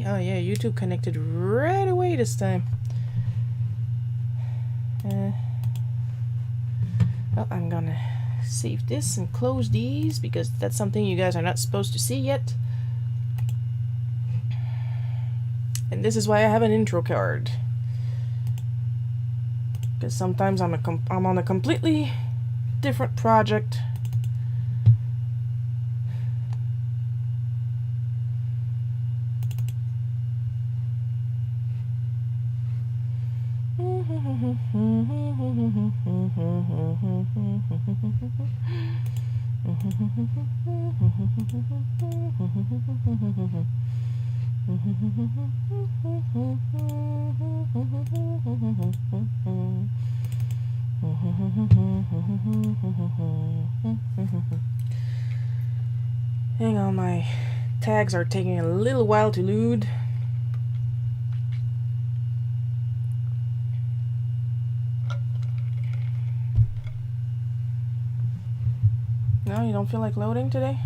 Oh yeah, YouTube connected right away this time. Well, I'm gonna save this and close these because that's something you guys are not supposed to see yet. And this is why I have an intro card. Because sometimes I'm on a completely different project. Hang on, my tags are taking a little while to load. No, you don't feel like loading today?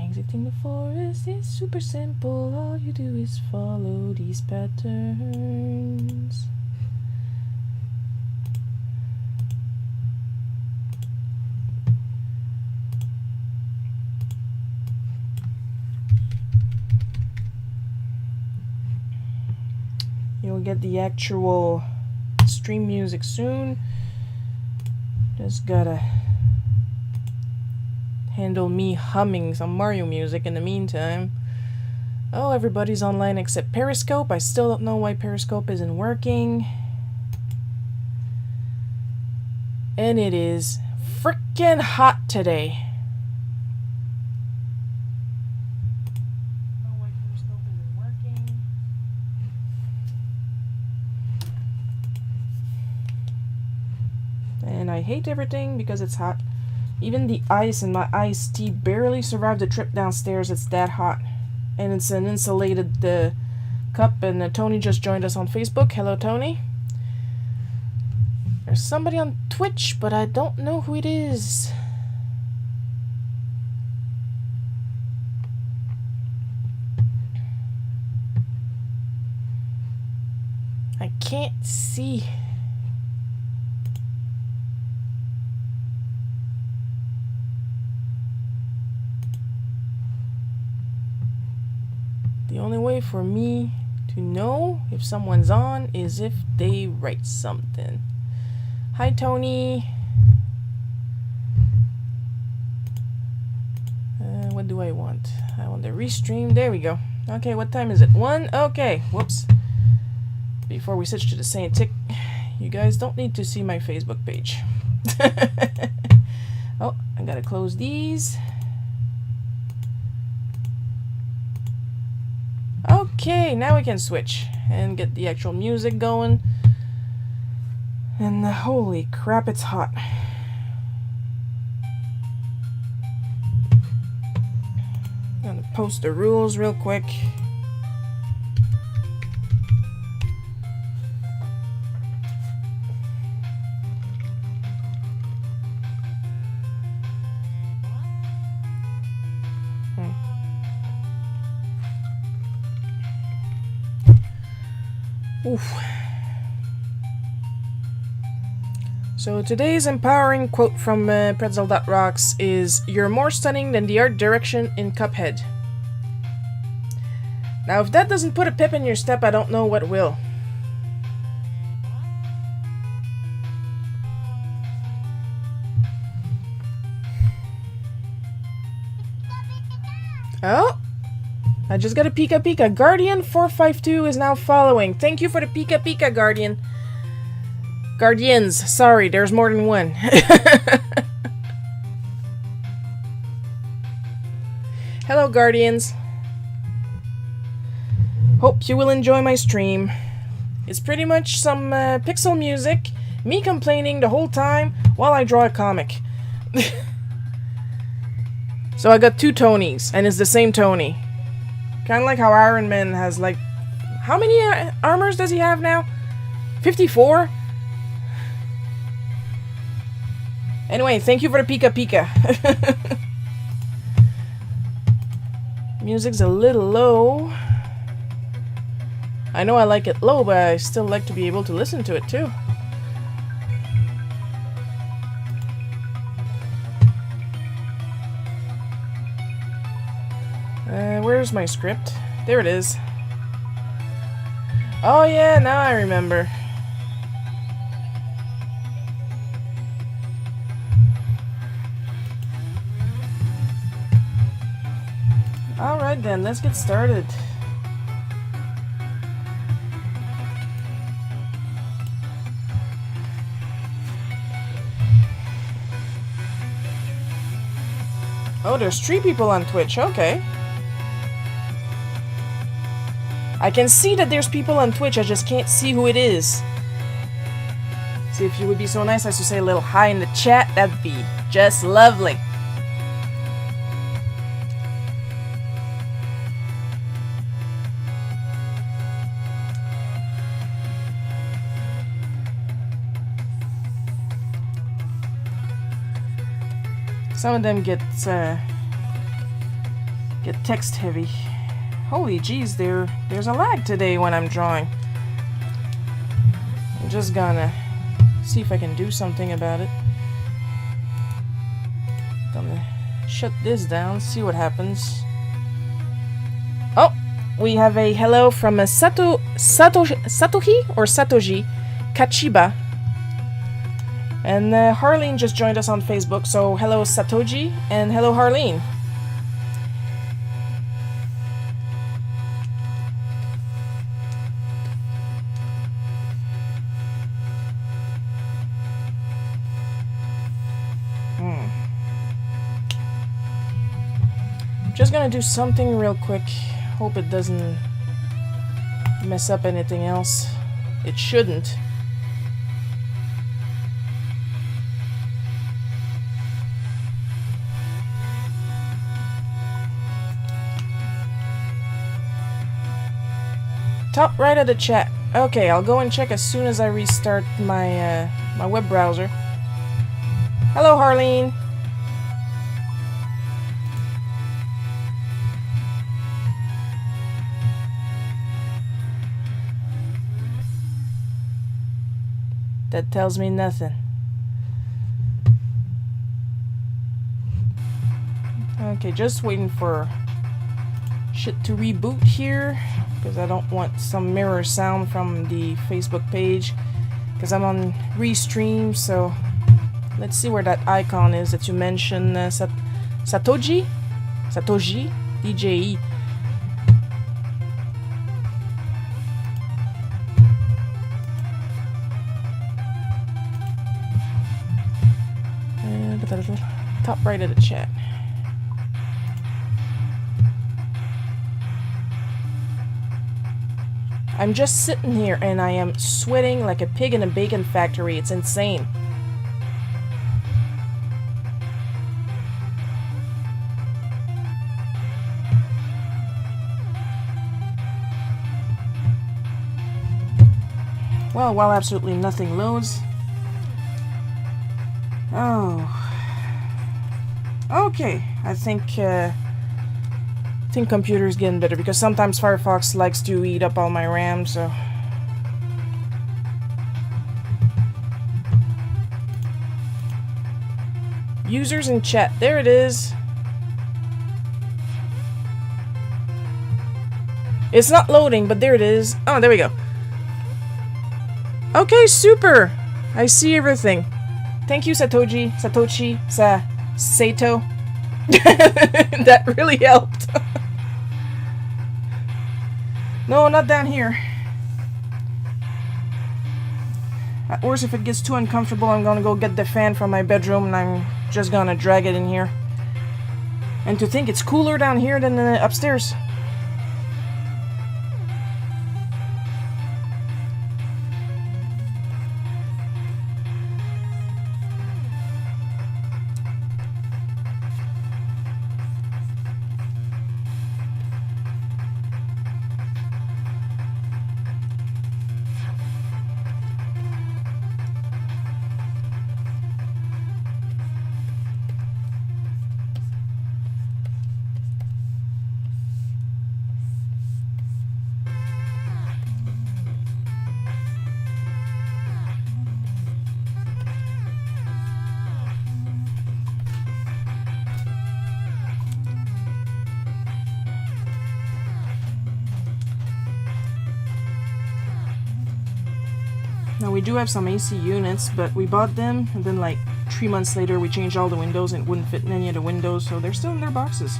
Exiting the forest is super simple. All you do is follow these patterns. You'll get the actual stream music soon. Just gotta handle me humming some Mario music in the meantime. Oh, everybody's online except Periscope. I still don't know why Periscope isn't working. And it is frickin' hot today. And I hate everything because it's hot. Even the ice in my iced tea barely survived the trip downstairs. It's that hot. And it's an insulated cup. And Tony just joined us on Facebook. Hello, Tony. There's somebody on Twitch, but I don't know who it is. I can't see. The only way for me to know if someone's on is if they write something. Hi, Tony. What do I want? I want to restream. There we go. Okay, what time is it? 1? Okay, whoops. Before we switch to the Saint Tick, you guys don't need to see my Facebook page. Oh, I gotta close these. Okay, now we can switch and get the actual music going. And holy crap, it's hot. I'm gonna post the rules real quick. Oof. So today's empowering quote from Pretzel.rocks is, "You're more stunning than the art direction in Cuphead." Now if that doesn't put a pep in your step, I don't know what will. Oh! I just got a Pika Pika. Guardian452 is now following. Thank you for the Pika Pika, Guardian. Guardians. Sorry, there's more than one. Hello, Guardians. Hope you will enjoy my stream. It's pretty much some pixel music, me complaining the whole time while I draw a comic. So I got 2 Tonys, and it's the same Tony. Kind of like how Iron Man has, like... How many armors does he have now? 54? Anyway, thank you for the Pika Pika. Music's a little low. I know I like it low, but I still like to be able to listen to it too. Where's my script? There it is. Oh yeah, now I remember. Alright then, let's get started. Oh, there's 3 people on Twitch, okay. I can see that there's people on Twitch, I just can't see who it is. See, if you would be so nice as to say a little hi in the chat, that'd be just lovely. Some of them get text heavy. Holy jeez, there's a lag today when I'm drawing. I'm just gonna see if I can do something about it. Gonna shut this down, see what happens. Oh, we have a hello from a Satohi or Satoji Kachiba. And Harleen just joined us on Facebook, so hello Satoji and hello Harleen. Just gonna do something real quick. Hope it doesn't mess up anything else. It shouldn't. Top right of the chat. Okay, I'll go and check as soon as I restart my my web browser. Hello, Harleen. That tells me nothing. Okay, just waiting for shit to reboot here, because I don't want some mirror sound from the Facebook page, because I'm on Restream. So let's see where that icon is that you mentioned, Satoji DJE. Top right of the chat. I'm just sitting here and I am sweating like a pig in a bacon factory. It's insane. Well, while absolutely nothing loads. Oh. Okay, I think computer's getting better, because sometimes Firefox likes to eat up all my RAM, so... Users in chat, there it is. It's not loading, but there it is. Oh, there we go. Okay, super! I see everything. Thank you, Satoshi, Sato. That really helped. No, not down here. At worst, if it gets too uncomfortable, I'm gonna go get the fan from my bedroom and I'm just gonna drag it in here. And to think it's cooler down here than upstairs. Now we do have some AC units, but we bought them and then like 3 months later we changed all the windows and it wouldn't fit in any of the windows, so they're still in their boxes.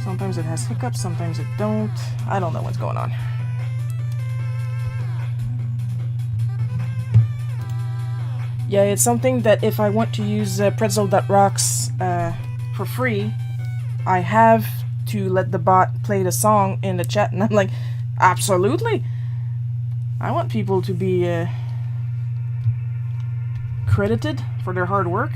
Sometimes it has hiccups, sometimes it don't. I don't know what's going on. Yeah, it's something that if I want to use pretzel.rocks for free, I have to let the bot play the song in the chat, and I'm like, absolutely! I want people to be credited for their hard work.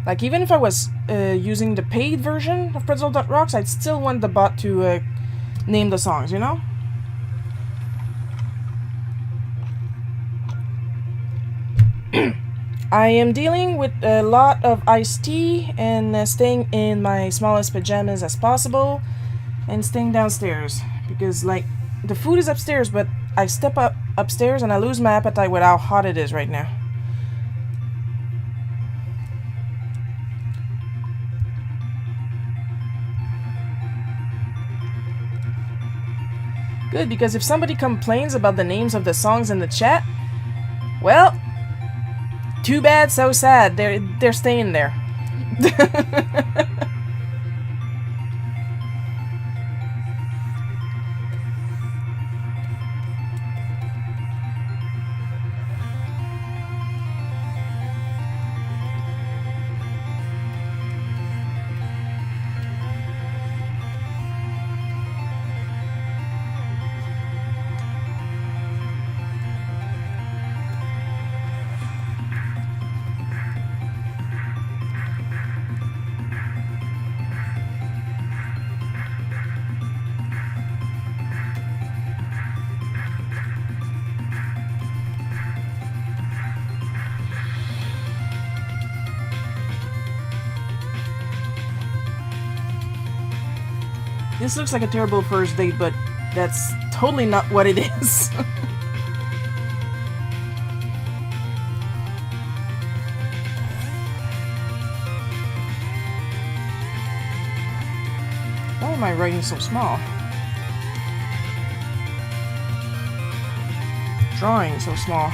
Like, even if I was using the paid version of pretzel.rocks, I'd still want the bot to name the songs, you know? I am dealing with a lot of iced tea and staying in my smallest pajamas as possible and staying downstairs. Because, like, the food is upstairs, but I step upstairs and I lose my appetite with how hot it is right now. Good, because if somebody complains about the names of the songs in the chat, well, too bad, so sad. They're staying there. This looks like a terrible first date, but that's totally not what it is. Why am I writing so small? Drawing so small.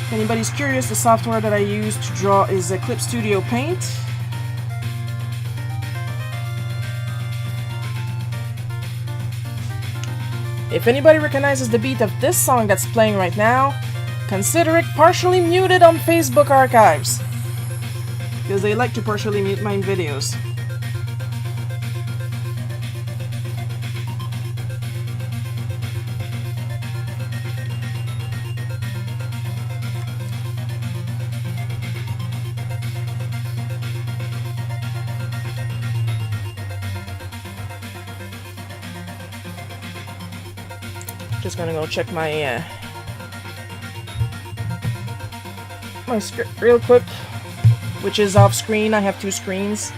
If anybody's curious, the software that I use to draw is Clip Studio Paint. If anybody recognizes the beat of this song that's playing right now, consider it partially muted on Facebook archives. Because they like to partially mute my videos. Just gonna go check my my script real quick, which is off screen. I have 2 screens.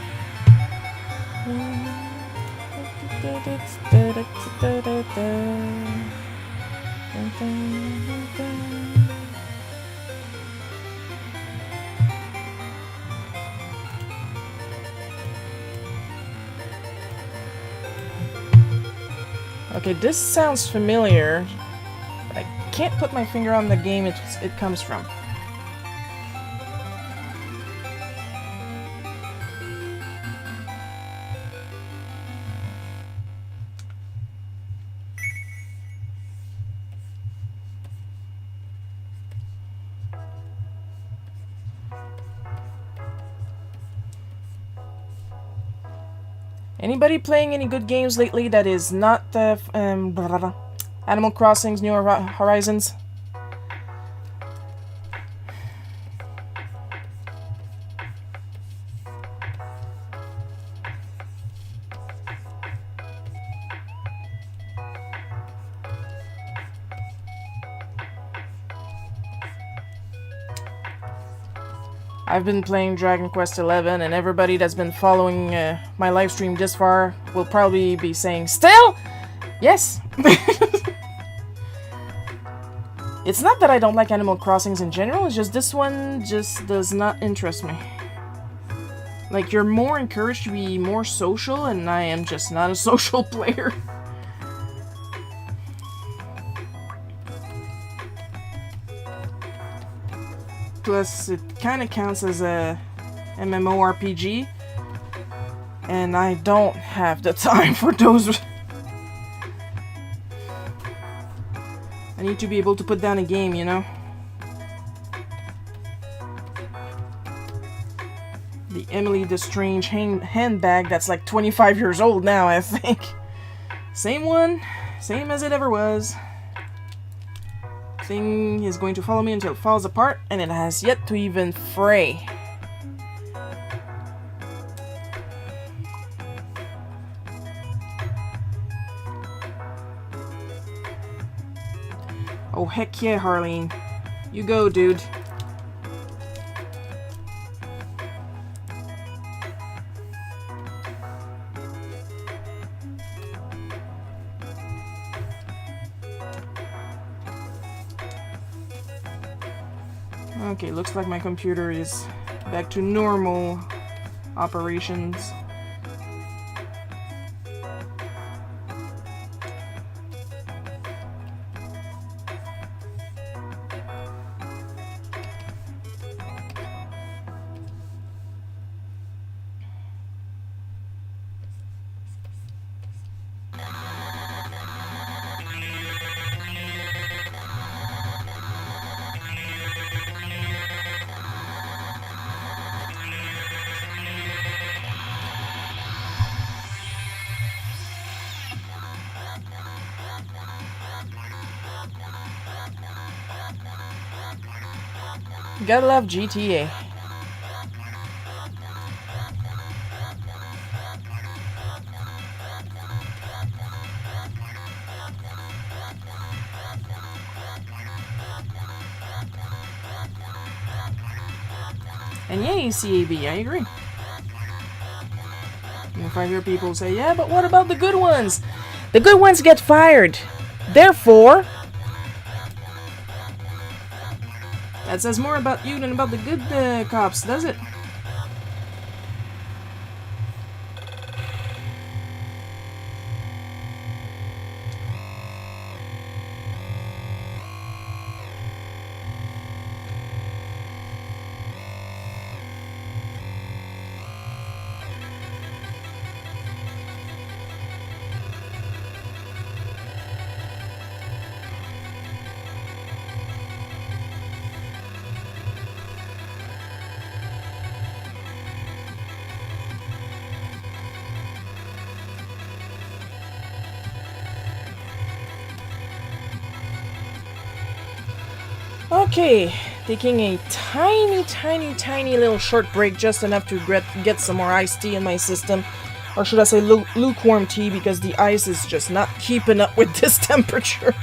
Okay, this sounds familiar, but I can't put my finger on the game it comes from. Anybody playing any good games lately that is not the Animal Crossing's New Horizons? I've been playing Dragon Quest XI, and everybody that's been following my live stream this far will probably be saying, "Still? Yes!" It's not that I don't like Animal Crossings in general, it's just this one just does not interest me. Like, you're more encouraged to be more social, and I am just not a social player. Plus, it kind of counts as a MMORPG, and I don't have the time for those. I need to be able to put down a game, you know? The Emily the Strange handbag that's like 25 years old now, I think. Same one, same as it ever was. Thing is going to follow me until it falls apart, and it has yet to even fray. Oh, heck yeah, Harleen. You go, dude. Okay, looks like my computer is back to normal operations. Gotta love GTA. And yay, CAB, I agree. And if I hear people say, yeah, but what about the good ones? The good ones get fired. Therefore, that says more about you than about the good cops, does it? Okay, taking a tiny little short break, just enough to get some more iced tea in my system. Or should I say lukewarm tea, because the ice is just not keeping up with this temperature.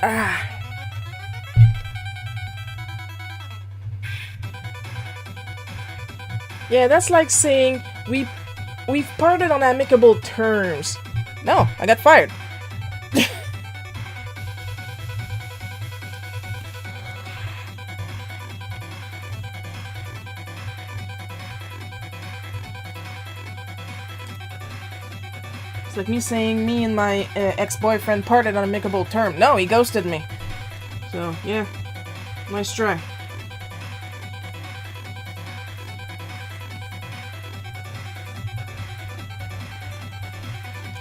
Ah. Yeah, that's like saying we've parted on amicable terms. No, I got fired. It's like me saying me and my ex-boyfriend parted on amicable terms. No, he ghosted me. So, yeah. Nice try.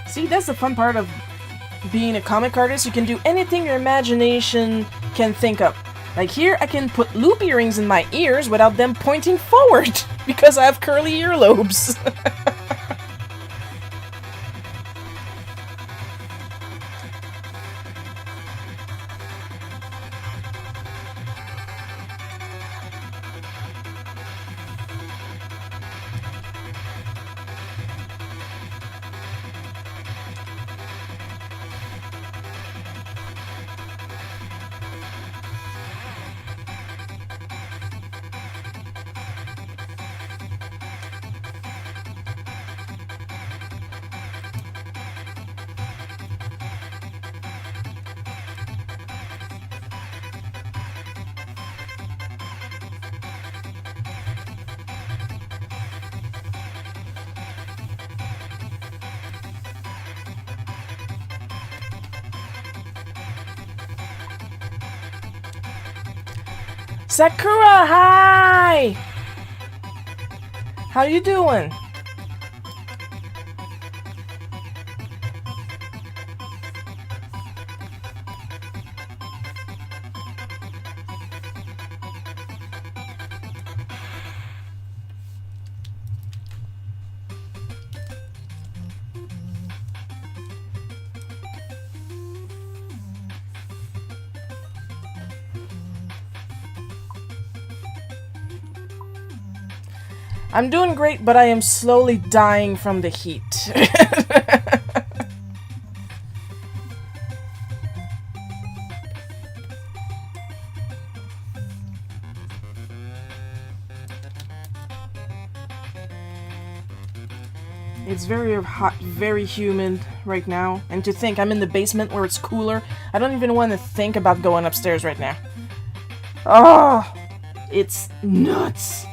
See, that's the fun part of being a comic artist. You can do anything your imagination can think of. Like here, I can put loop earrings in my ears without them pointing forward, because I have curly earlobes. Sakura, hi! How you doing? I'm doing great, but I am slowly dying from the heat. It's very hot, very humid right now. And to think I'm in the basement where it's cooler, I don't even want to think about going upstairs right now. Oh, it's nuts.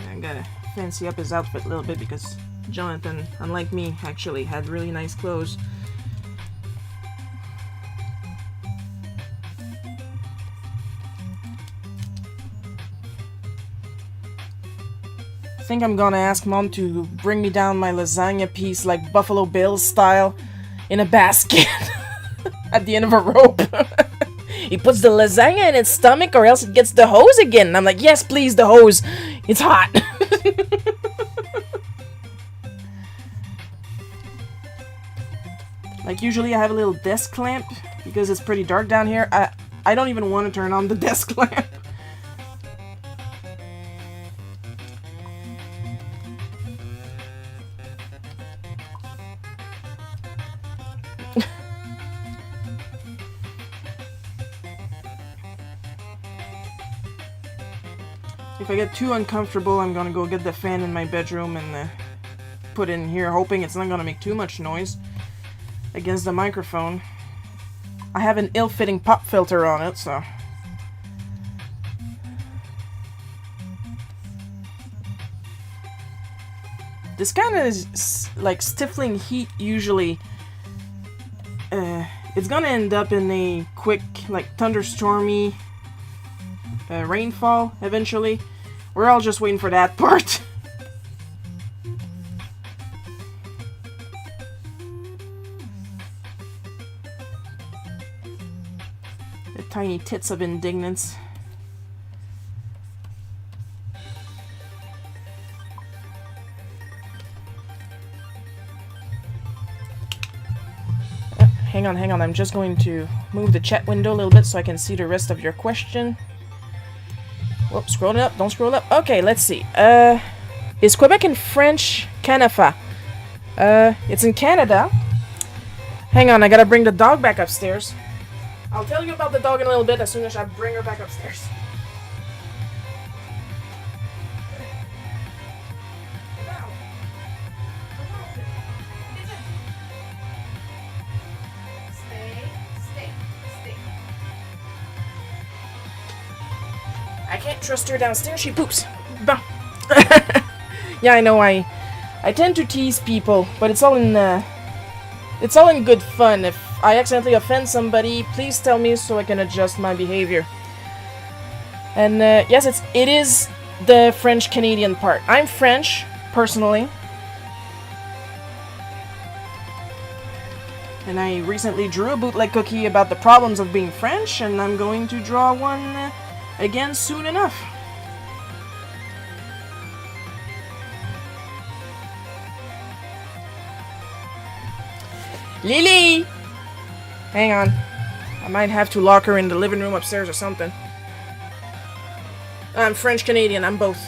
I gotta fancy up his outfit a little bit because Jonathan, unlike me, actually had really nice clothes. I think I'm gonna ask Mom to bring me down my lasagna piece like Buffalo Bill style in a basket at the end of a rope. He puts the lasagna in its stomach or else it gets the hose again. And I'm like, yes, please, the hose. It's hot. Like usually I have a little desk lamp because it's pretty dark down here. I don't even want to turn on the desk lamp. If I get too uncomfortable, I'm gonna go get the fan in my bedroom and put it in here, hoping it's not gonna make too much noise against the microphone. I have an ill-fitting pop filter on it, so... This kind of is like stifling heat usually. It's gonna end up in a quick, like, thunderstormy rainfall eventually. We're all just waiting for that part. The tiny tits of indignance. Hang on. I'm just going to move the chat window a little bit so I can see the rest of your question. Whoops, scroll it up. Don't scroll up. Okay, let's see. Is Quebec in French Canafa? It's in Canada. Hang on, I gotta bring the dog back upstairs. I'll tell you about the dog in a little bit as soon as I bring her back upstairs. I can't trust her downstairs, she poops. Bon. Yeah, I know, I tend to tease people, but it's all in good fun. If I accidentally offend somebody, please tell me so I can adjust my behavior. And yes, it is the French-Canadian part. I'm French, personally. And I recently drew a bootleg cookie about the problems of being French, and I'm going to draw one again soon enough. Lily! Hang on. I might have to lock her in the living room upstairs or something. I'm French-Canadian, I'm both.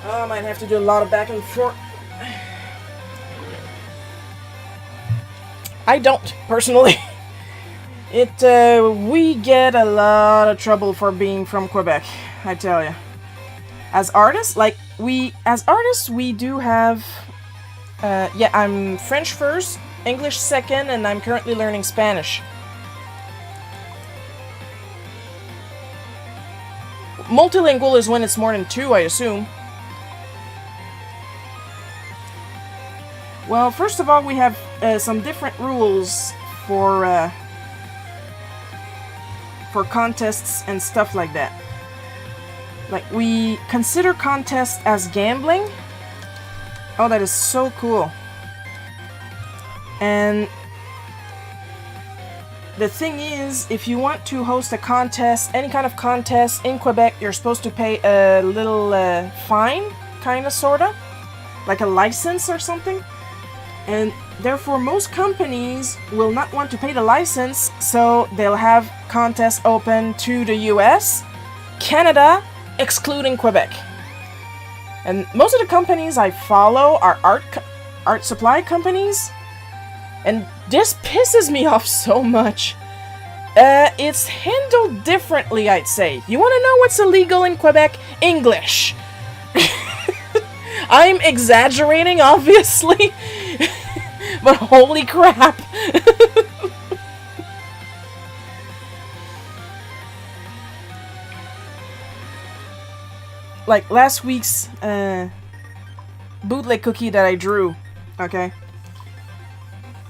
Oh, I might have to do a lot of back and forth. I don't, personally. We get a lot of trouble for being from Quebec, I tell you. As artists, we do have... yeah, I'm French first, English second, and I'm currently learning Spanish. Multilingual is when it's more than 2, I assume. Well, first of all, we have some different rules for contests and stuff like that. Like, we consider contests as gambling. Oh, that is so cool. And the thing is, if you want to host a contest, any kind of contest in Quebec, you're supposed to pay a little fine, kinda, sorta. Like a license or something. And therefore, most companies will not want to pay the license, so they'll have contests open to the US, Canada, excluding Quebec. And most of the companies I follow are art supply companies, and this pisses me off so much. It's handled differently, I'd say. You want to know what's illegal in Quebec? English. I'm exaggerating, obviously. But holy crap! Like last week's bootleg cookie that I drew, okay?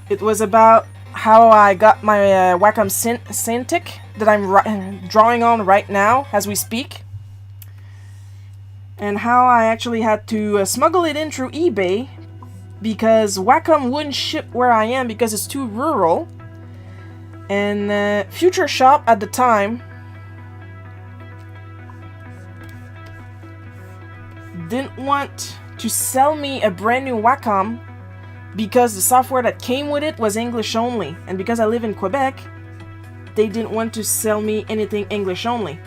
It was about how I got my Wacom Cintiq that I'm drawing on right now as we speak. And how I actually had to smuggle it in through eBay because Wacom wouldn't ship where I am because it's too rural. And Future Shop at the time didn't want to sell me a brand new Wacom because the software that came with it was English only. And because I live in Quebec, they didn't want to sell me anything English only.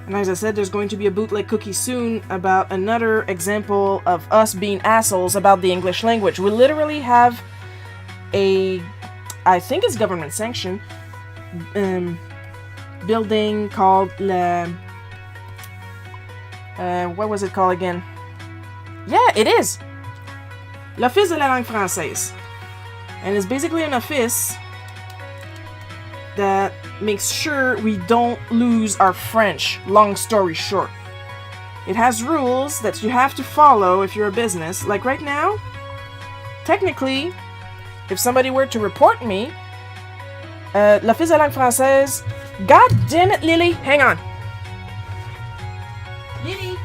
And as I said, there's going to be a bootleg cookie soon about another example of us being assholes about the English language. We literally have a, I think it's government sanctioned, building called what was it called again? Yeah, it is! L'Office de la langue française. And it's basically an office that makes sure we don't lose our French, long story short. It has rules that you have to follow if you're a business. Like right now, technically, if somebody were to report me, l'Office de langue française, God damn it, Lily, hang on. Lily.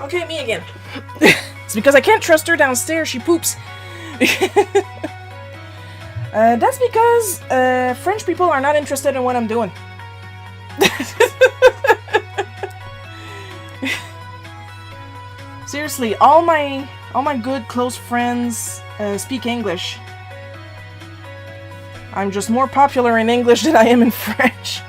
Okay, me again. It's because I can't trust her downstairs. She poops. That's because French people are not interested in what I'm doing. Seriously, all my good close friends speak English. I'm just more popular in English than I am in French.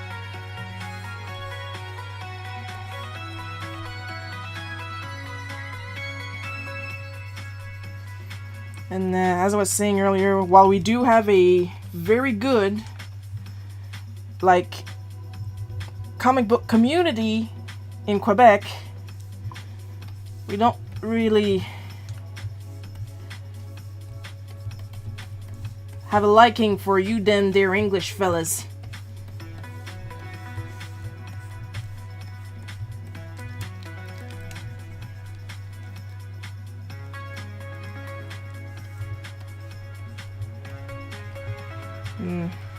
And as I was saying earlier, while we do have a very good, like, comic book community in Quebec, we don't really have a liking for you them there English fellas.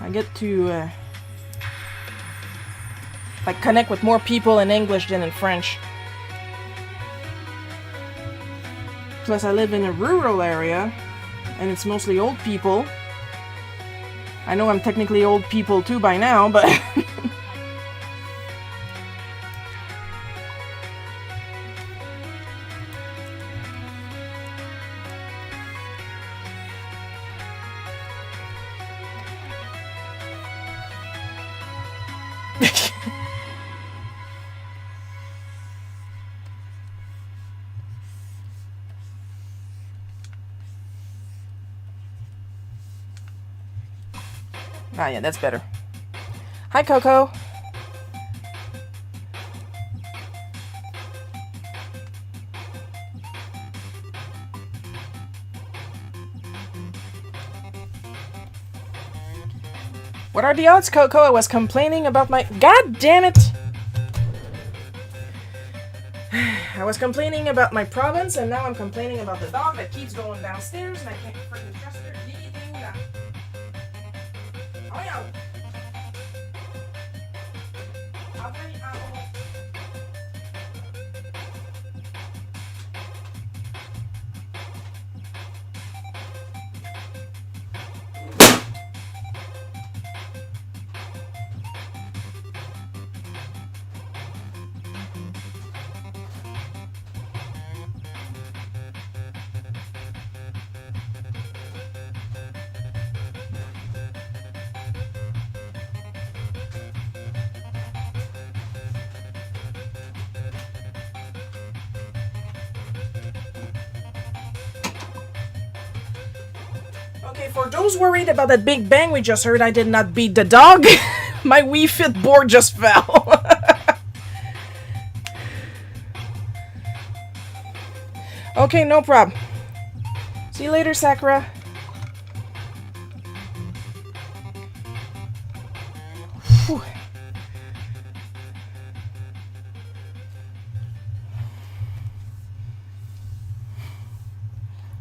I get to like connect with more people in English than in French. Plus I live in a rural area and it's mostly old people. I know I'm technically old people too by now, but ah, yeah, that's better. Hi, Coco. What are the odds, Coco? I was complaining about my... God damn it! I was complaining about my province, and now I'm complaining about the dog that keeps going downstairs, and I can't freaking trust her. Oh, yeah. Okay, for those worried about that big bang we just heard, I did not beat the dog. My Wii Fit board just fell. Okay, no problem. See you later, Sakura. Whew.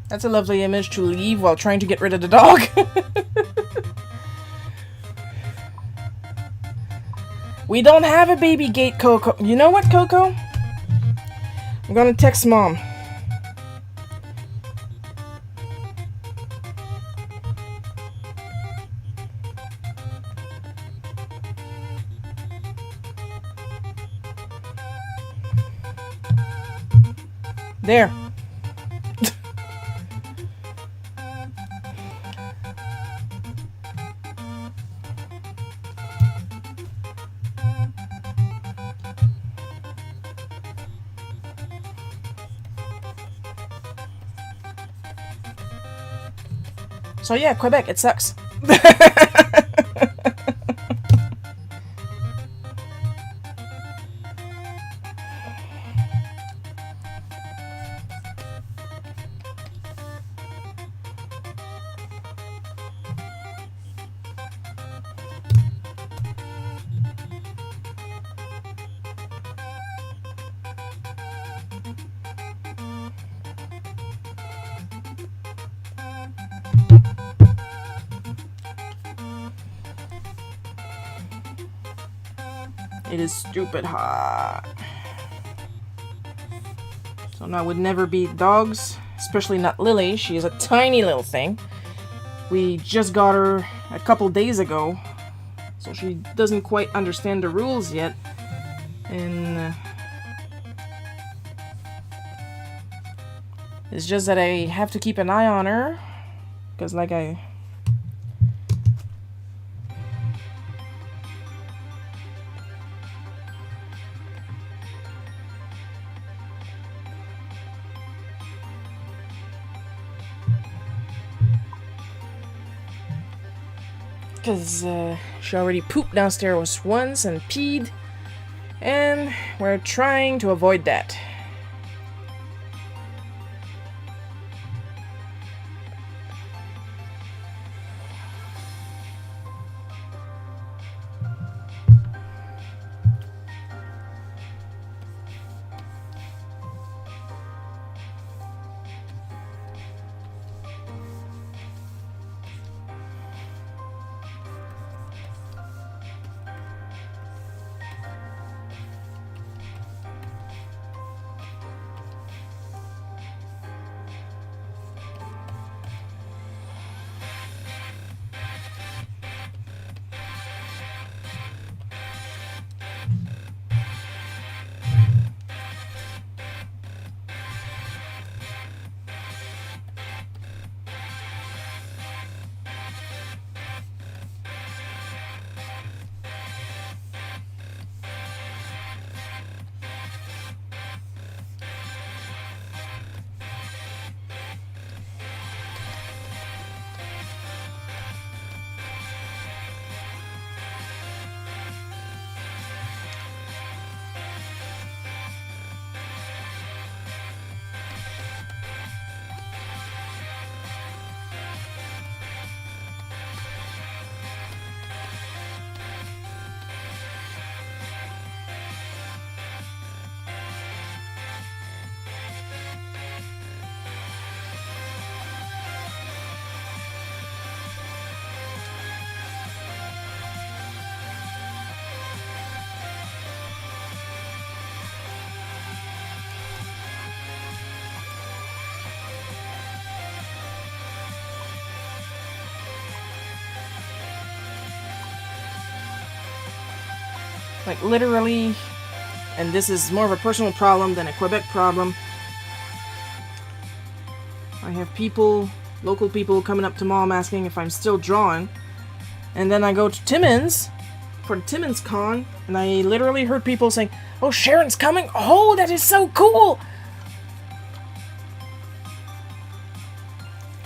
That's a lovely image to leave while trying to get rid of the dog. We don't have a baby gate, Coco. You know what, Coco? I'm gonna text Mom. There. So yeah, Quebec, it sucks. It is stupid hot. So now would never be dogs, especially not Lily. She is a tiny little thing. We just got her a couple days ago, so she doesn't quite understand the rules yet. And it's just that I have to keep an eye on her, because like she already pooped downstairs once and peed, and we're trying to avoid that. Like literally, and this is more of a personal problem than a Quebec problem. I have people, local people coming up to Mom asking if I'm still drawing. And then I go to Timmins for the Timmins Con, and I literally heard people saying, "Oh, Sharon's coming! Oh, that is so cool!"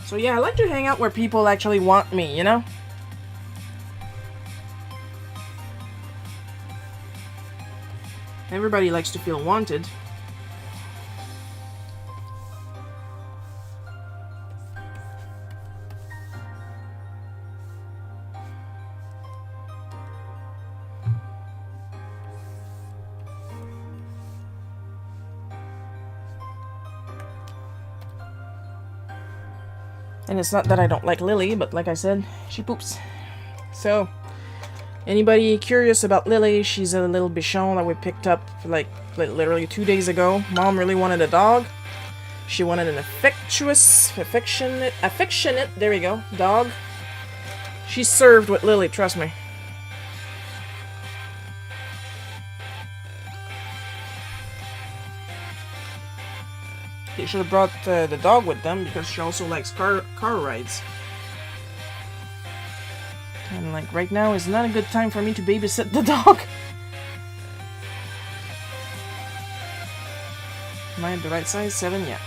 So yeah, I like to hang out where people actually want me, you know? Everybody likes to feel wanted. And it's not that I don't like Lily, but like I said, she poops. So, anybody curious about Lily, she's a little bichon that we picked up like literally 2 days ago. Mom really wanted a dog. She wanted an affectionate, there we go, dog. She's served with Lily, trust me. They should have brought the dog with them because she also likes car rides. And like right now is not a good time for me to babysit the dog. Am I the right size? 7? Yeah.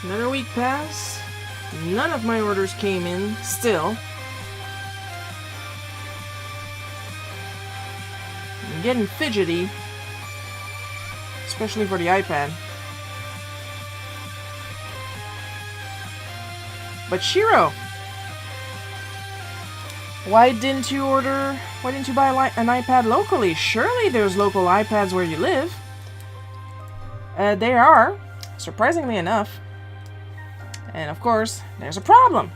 Another week passed. None of my orders came in still. I'm getting fidgety, especially for the iPad. But Shiro, why didn't you buy an iPad locally? Surely there's local iPads where you live. There are, surprisingly enough. And of course, there's a problem.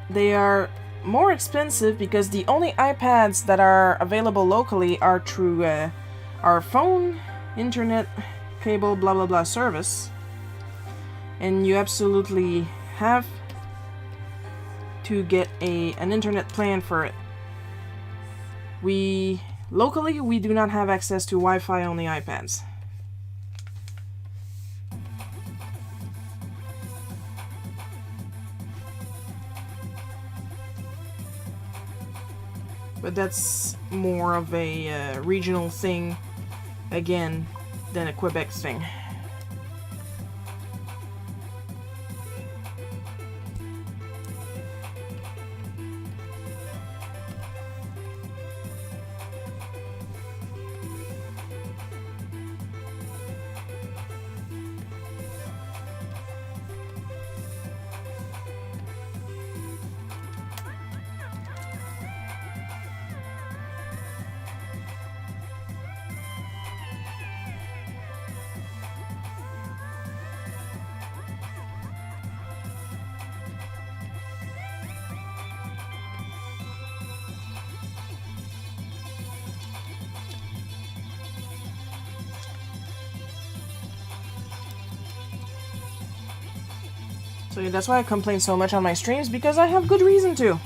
They are more expensive because the only iPads that are available locally are through our phone, internet, cable, blah blah blah service. And you absolutely have to get an internet plan for it. Locally, we do not have access to Wi-Fi only iPads. But that's more of a regional thing, again, than a Quebec thing. So yeah, that's why I complain so much on my streams, because I have good reason to.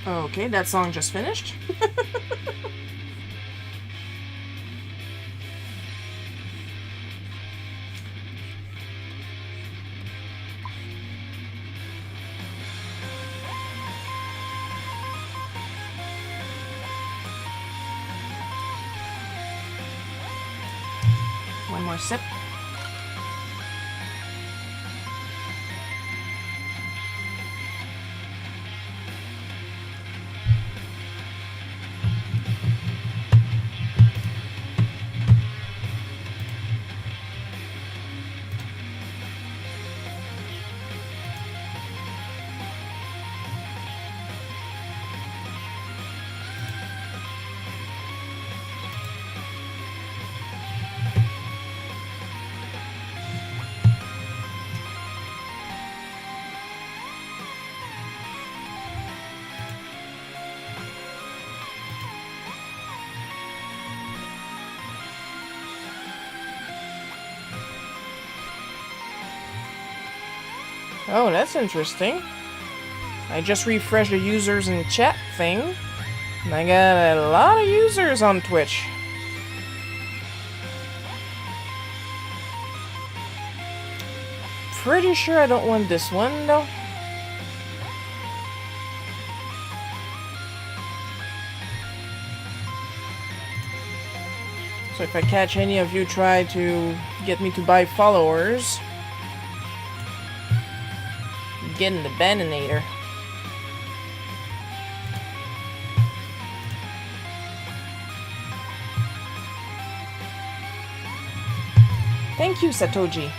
Okay, that song just finished. One more sip. Oh, that's interesting. I just refreshed the users and chat thing, and I got a lot of users on Twitch. Pretty sure I don't want this one, though. So if I catch any of you try to get me to buy followers, get in the bananator. Thank you, Satoji.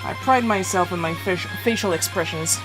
I pride myself in my facial expressions.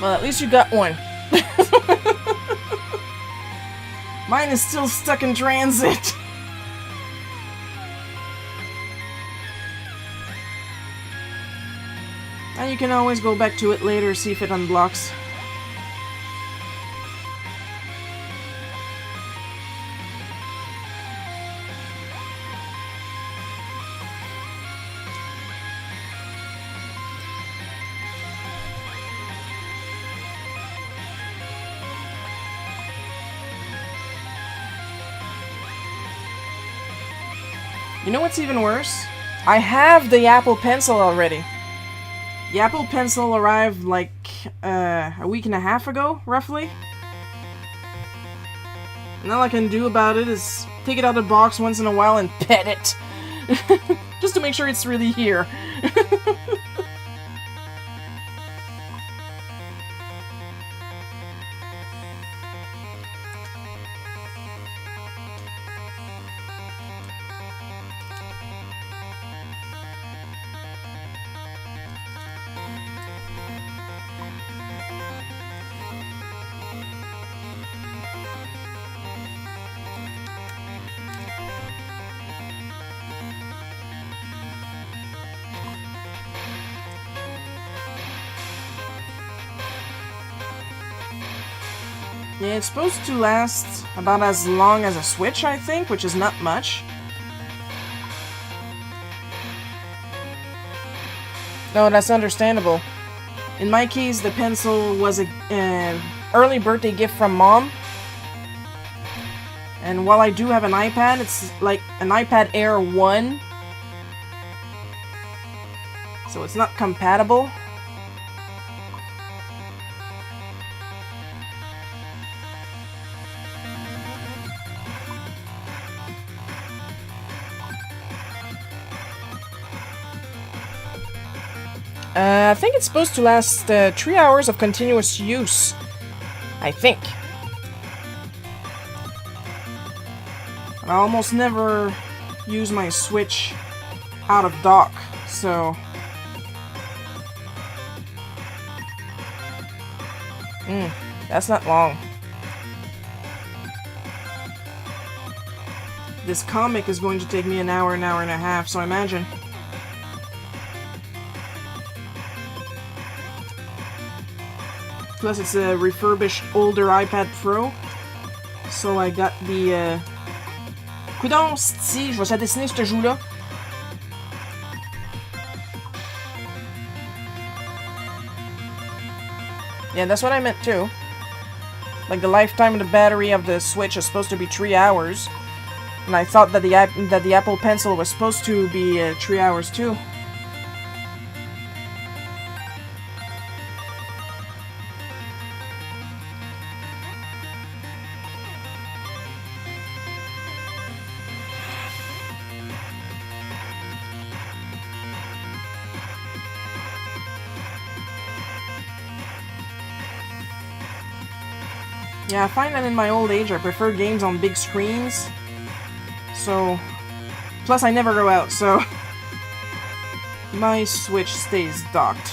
Well, at least you got one. Mine is still stuck in transit. And you can always go back to it later, see if it unblocks. You know what's even worse? I have the Apple Pencil already. The Apple Pencil arrived like a week and a half ago, roughly. And all I can do about it is take it out of the box once in a while and pet it. Just to make sure it's really here. Yeah, it's supposed to last about as long as a Switch, I think, which is not much. No, that's understandable. In my case, the pencil was an early birthday gift from Mom. And while I do have an iPad, it's like an iPad Air 1. So it's not compatible. I think it's supposed to last 3 hours of continuous use. I think. I almost never use my Switch out of dock, so... that's not long. This comic is going to take me an hour and a half, so imagine. Plus it's a refurbished older iPad Pro. So I got the... Coudon, si, je vais se dessiner ce jeu-là. Yeah, that's what I meant too. Like the lifetime of the battery of the Switch is supposed to be 3 hours. And I thought that the Apple Pencil was supposed to be 3 hours too. Yeah, I find that in my old age I prefer games on big screens. So, plus I never go out, so my Switch stays docked.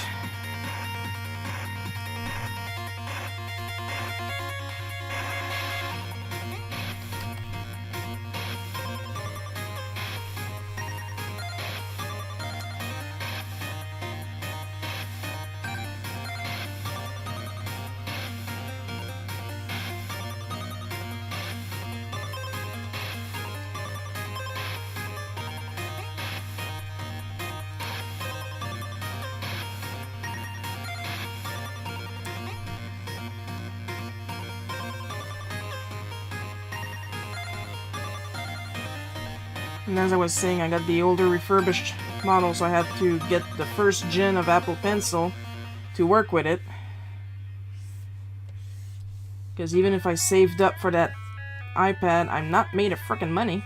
And as I was saying, I got the older refurbished model, so I had to get the first gen of Apple Pencil to work with it. Because even if I saved up for that iPad, I'm not made of frickin' money.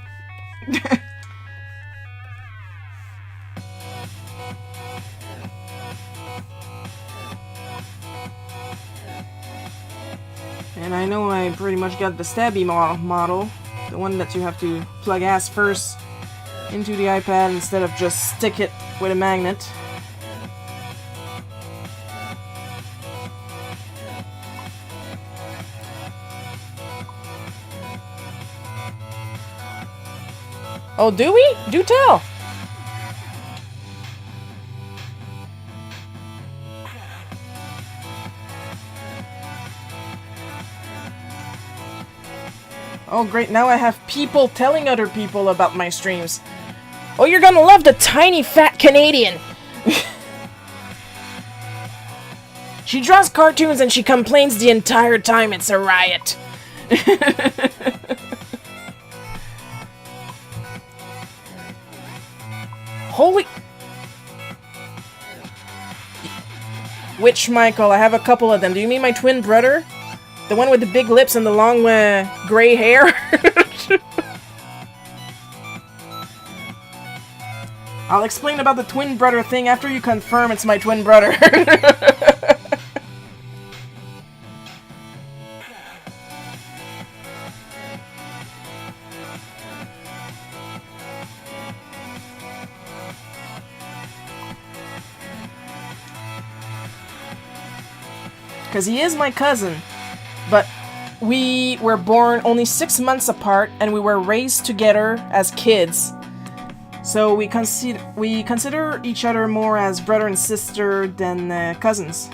And I know I pretty much got the stabby model, the one that you have to plug ass first into the iPad instead of just stick it with a magnet. Oh, do we? Do tell! Oh great, now I have people telling other people about my streams. Oh, you're gonna love the tiny fat Canadian! She draws cartoons and she complains the entire time. It's a riot. Holy... Which Michael? I have a couple of them. Do you mean my twin brother? The one with the big lips and the long gray hair? I'll explain about the twin brother thing after you confirm it's my twin brother. Because he is my cousin. But we were born only 6 months apart, and we were raised together as kids. So we consider each other more as brother and sister than cousins.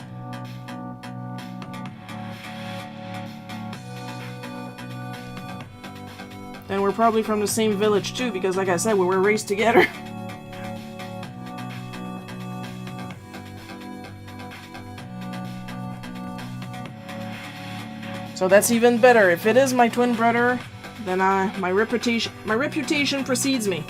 And we're probably from the same village too, because like I said, we were raised together. So that's even better. If it is my twin brother, then my reputation precedes me.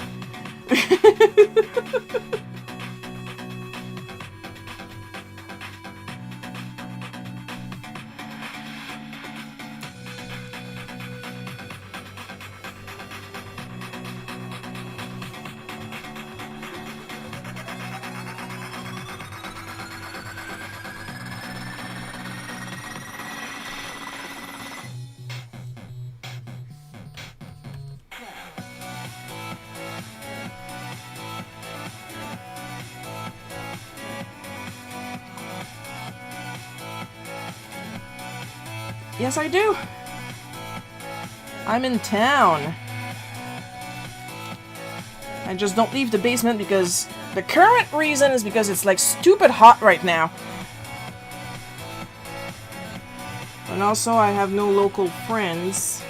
Yes, I do. I'm in town. I just don't leave the basement because the current reason is because it's like stupid hot right now. And also I have no local friends.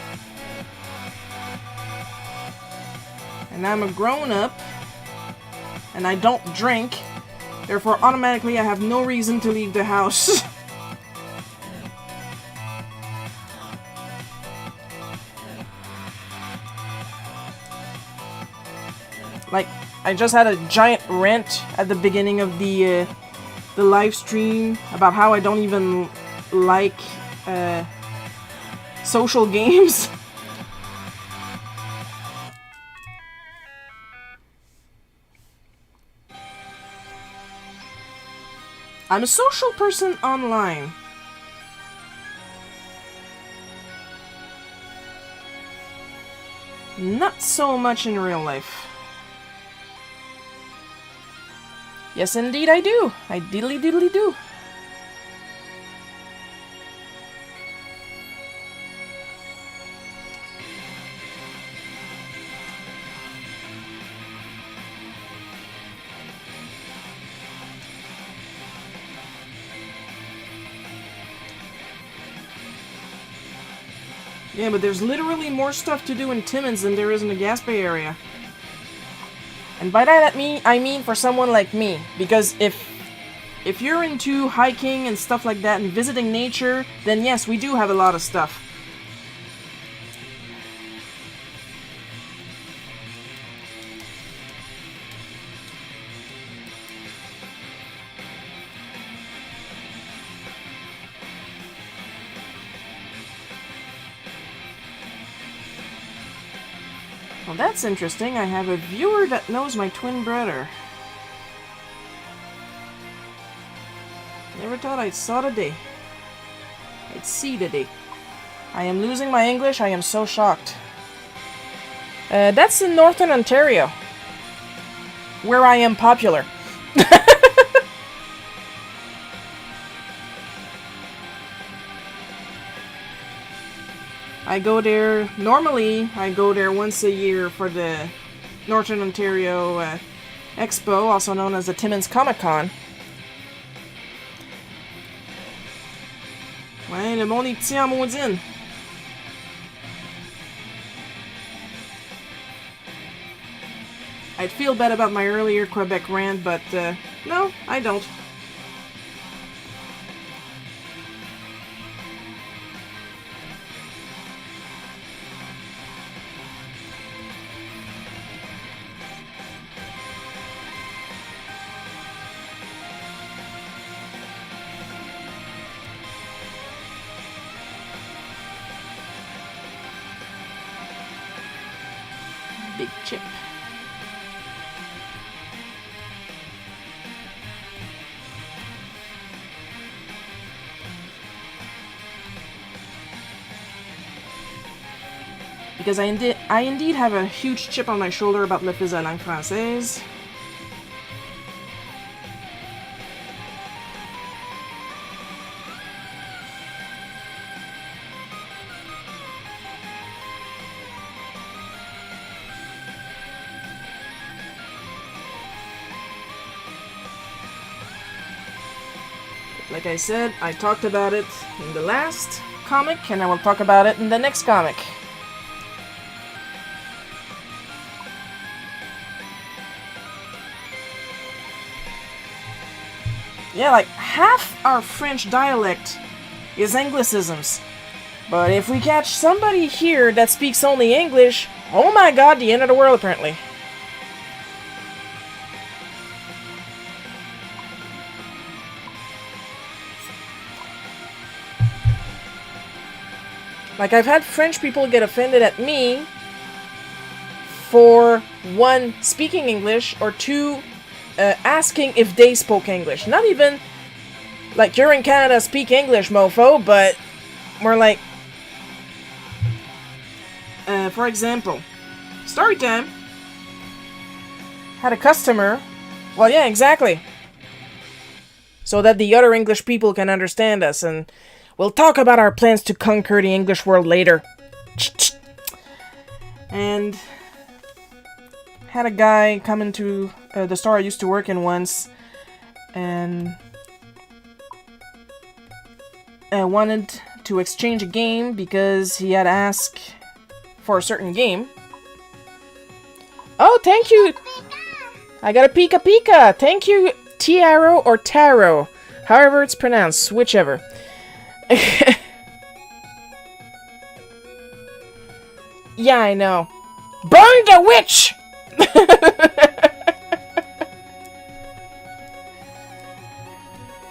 And I'm a grown-up. And I don't drink. Therefore, automatically I have no reason to leave the house. Like, I just had a giant rant at the beginning of the live stream about how I don't even like social games. I'm a social person online. Not so much in real life. Yes, indeed I do. I diddly diddly do. Yeah, but there's literally more stuff to do in Timmins than there is in the Gaspé area. And by that I mean for someone like me. Because if you're into hiking and stuff like that and visiting nature, then yes, we do have a lot of stuff. Well, that's interesting. I have a viewer that knows my twin brother. Never thought I saw the day. I'd see the day. I am losing my English. I am so shocked. That's in Northern Ontario, where I am popular. I go there, normally I go there once a year for the Northern Ontario Expo, also known as the Timmins Comic Con. Ouais, le monde est petit en maudine. I'd feel bad about my earlier Quebec rant, but no, I don't. Big chip. Because I indeed have a huge chip on my shoulder about le fils de langue française. Like I said, I talked about it in the last comic, and I will talk about it in the next comic. Yeah, like half our French dialect is Anglicisms. But if we catch somebody here that speaks only English, oh my god, the end of the world apparently. Like, I've had French people get offended at me for, one, speaking English, or two, asking if they spoke English. Not even, like, you're in Canada, speak English, mofo, but more like, for example, story time. Had a customer, well, yeah, exactly. So that the other English people can understand us, and we'll talk about our plans to conquer the English world later. And had a guy come into the store I used to work in once, and wanted to exchange a game because he had asked for a certain game. Oh, thank you! I got a Pika Pika! Thank you, Tiaro or Taro. However it's pronounced, whichever. Yeah, I know. Burn the witch!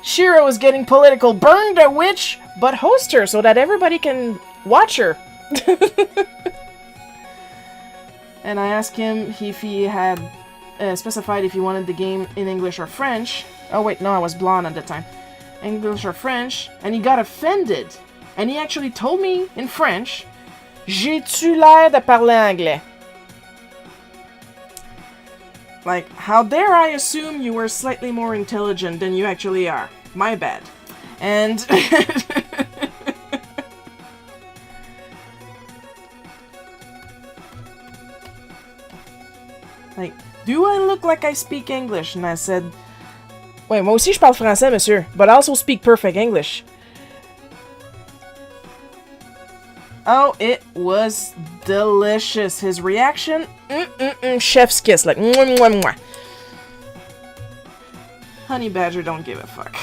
Shiro is getting political. Burn the witch, but host her so that everybody can watch her. And I asked him if he had specified if he wanted the game in English or French. Oh wait, no, I was blonde at the time. English or French, and he got offended. And he actually told me in French, j'ai-tu l'air de parler anglais? Like, how dare I assume you were slightly more intelligent than you actually are. My bad. And... like, do I look like I speak English? And I said, ouais, moi aussi je parle français, monsieur, but I also speak perfect English. Oh, it was delicious. His reaction, chef's kiss, like, mwah, mwah, mwah. Honey Badger don't give a fuck.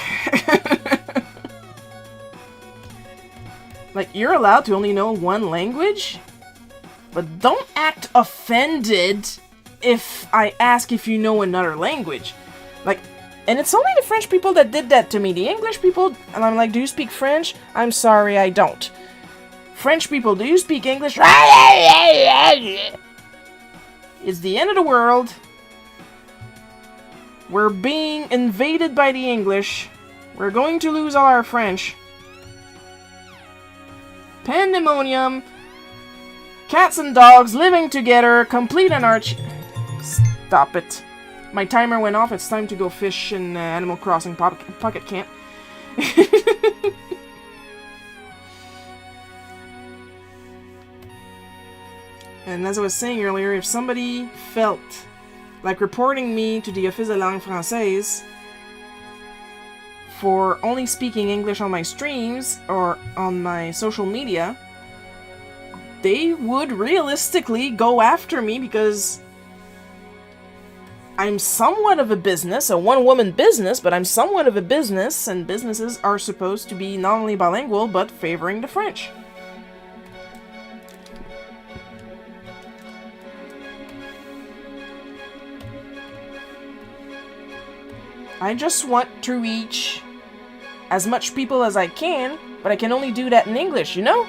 Like, you're allowed to only know one language? But don't act offended if I ask if you know another language. Like, and it's only the French people that did that to me. The English people, and I'm like, do you speak French? I'm sorry, I don't. French people, do you speak English? It's the end of the world. We're being invaded by the English. We're going to lose all our French. Pandemonium. Cats and dogs living together. Complete anarchy. Stop it. My timer went off. It's time to go fish in Animal Crossing Pocket Camp. And as I was saying earlier, if somebody felt like reporting me to the Office de Langue Française for only speaking English on my streams or on my social media, they would realistically go after me because I'm somewhat of a business, a one-woman business, but I'm somewhat of a business, and businesses are supposed to be not only bilingual, but favoring the French. I just want to reach as much people as I can, but I can only do that in English, you know?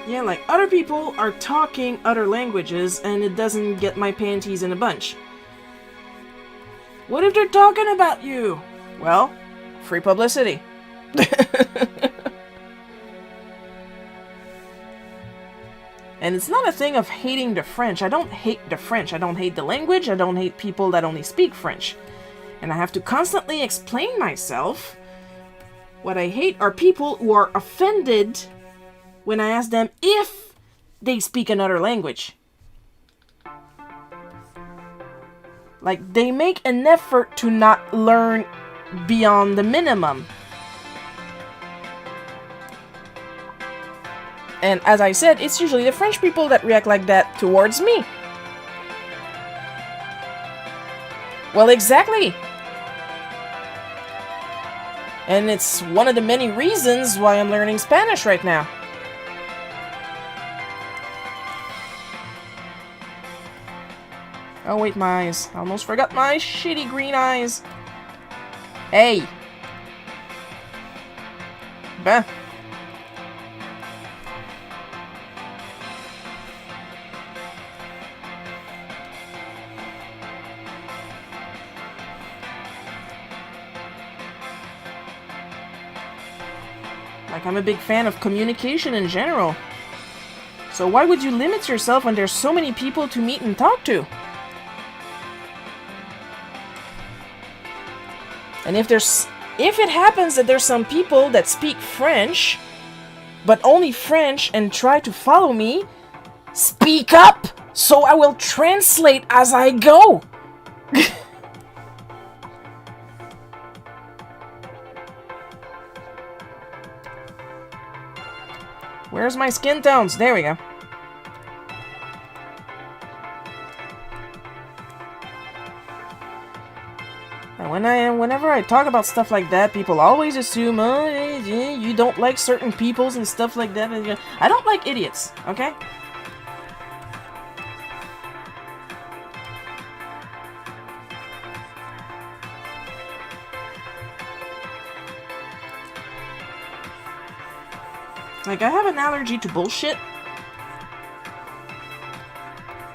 Yeah, like, other people are talking other languages and it doesn't get my panties in a bunch. What if they're talking about you? Well, free publicity. And it's not a thing of hating the French. I don't hate the French. I don't hate the language. I don't hate people that only speak French. And I have to constantly explain myself. What I hate are people who are offended when I ask them if they speak another language. Like, they make an effort to not learn beyond the minimum. And as I said, it's usually the French people that react like that towards me. Well, exactly. And it's one of the many reasons why I'm learning Spanish right now. Oh wait, my eyes. I almost forgot my shitty green eyes. Hey! Bah. Like, I'm a big fan of communication in general. So why would you limit yourself when there's so many people to meet and talk to? And if it happens that there's some people that speak French, but only French, and try to follow me, speak up, so I will translate as I go. Where's my skin tones? There we go. Whenever I talk about stuff like that, people always assume, oh, you don't like certain peoples and stuff like that. I don't like idiots, okay? Like, I have an allergy to bullshit.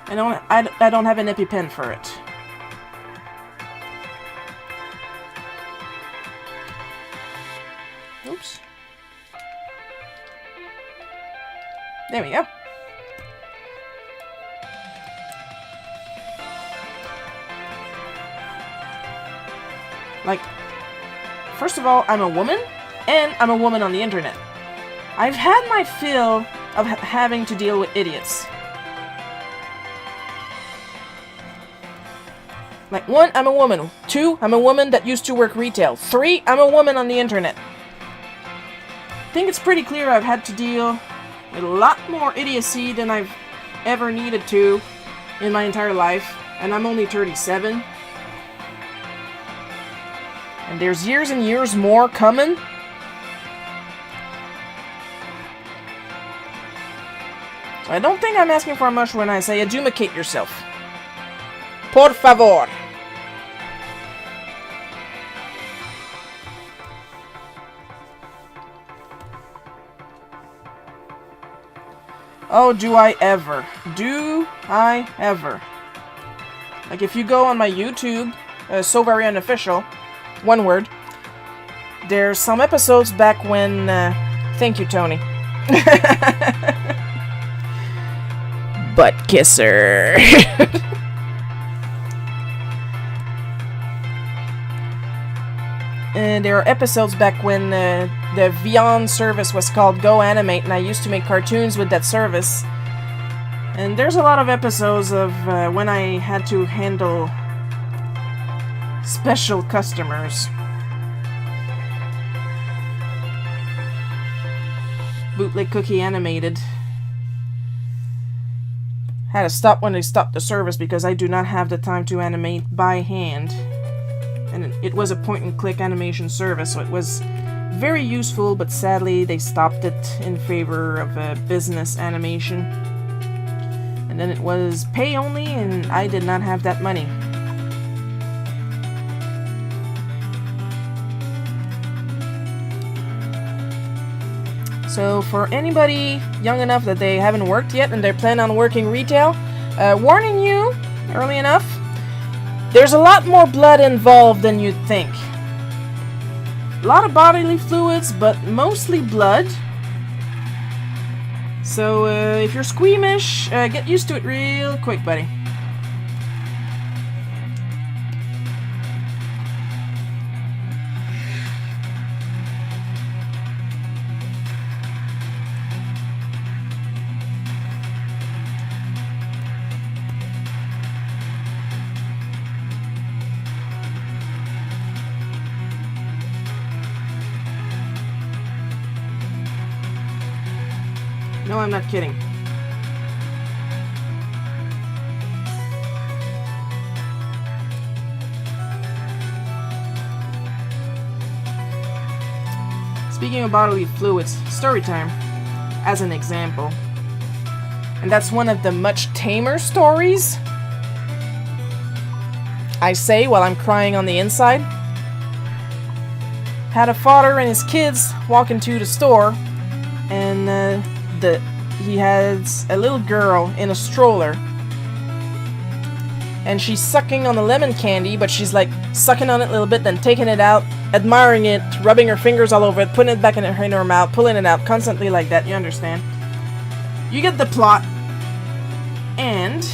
I don't have an EpiPen for it. Oops. There we go. Like, first of all, I'm a woman, and I'm a woman on the internet. I've had my fill of having to deal with idiots. Like, 1, I'm a woman. 2, I'm a woman that used to work retail. 3, I'm a woman on the internet. I think it's pretty clear I've had to deal with a lot more idiocy than I've ever needed to in my entire life, and I'm only 37. And there's years and years more coming. So I don't think I'm asking for much when I say adjudicate yourself. Por favor. Oh, do I ever. Do I ever. Like, if you go on my YouTube, So Very Unofficial, one word, there's some episodes back when, thank you, Tony. Butt kisser. And there are episodes back when the Vion service was called Go Animate, and I used to make cartoons with that service. And there's a lot of episodes of when I had to handle special customers. Bootleg Cookie Animated. Had to stop when they stopped the service because I do not have the time to animate by hand. And it was a point-and-click animation service, so it was very useful, but sadly they stopped it in favor of business animation. And then it was pay only, and I did not have that money. So for anybody young enough that they haven't worked yet and they plan on working retail, warning you early enough, there's a lot more blood involved than you'd think. A lot of bodily fluids, but mostly blood. So if you're squeamish, get used to it real quick, buddy. No, I'm not kidding. Speaking of bodily fluids, story time, as an example. And that's one of the much tamer stories I say while I'm crying on the inside. Had a father and his kids walk into the store, and he has a little girl in a stroller, and she's sucking on the lemon candy, but she's like sucking on it a little bit, then taking it out, admiring it, rubbing her fingers all over it, putting it back in her mouth, pulling it out, constantly like that. You understand? You get the plot. And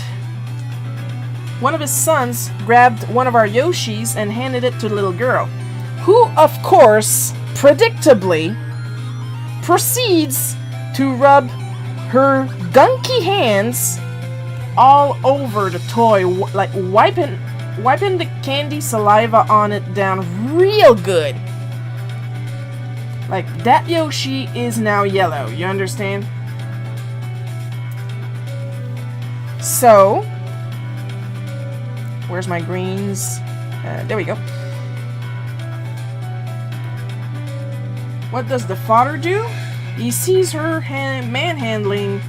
one of his sons grabbed one of our Yoshis and handed it to the little girl, who, of course, predictably, proceeds to rub her gunky hands all over the toy, like wiping the candy saliva on it down real good. Like, that Yoshi is now yellow, you understand? So, where's my greens? There we go. What does the father do? He sees her manhandling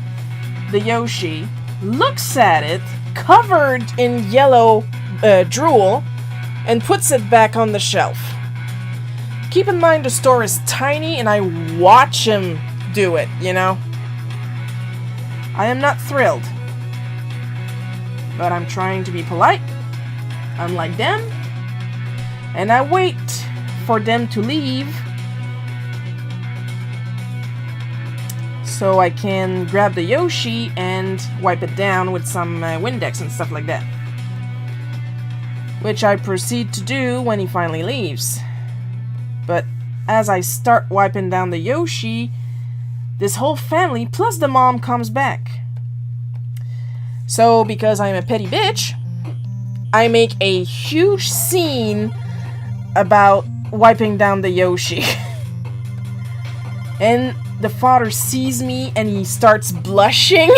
the Yoshi, looks at it, covered in yellow drool, and puts it back on the shelf. Keep in mind the store is tiny, and I watch him do it, you know? I am not thrilled, but I'm trying to be polite, unlike them, and I wait for them to leave. so I can grab the Yoshi and wipe it down with some Windex and stuff like that. Which I proceed to do when he finally leaves. But as I start wiping down the Yoshi, this whole family plus the mom comes back. So because I'm a petty bitch, I make a huge scene about wiping down the Yoshi. And the father sees me and he starts blushing.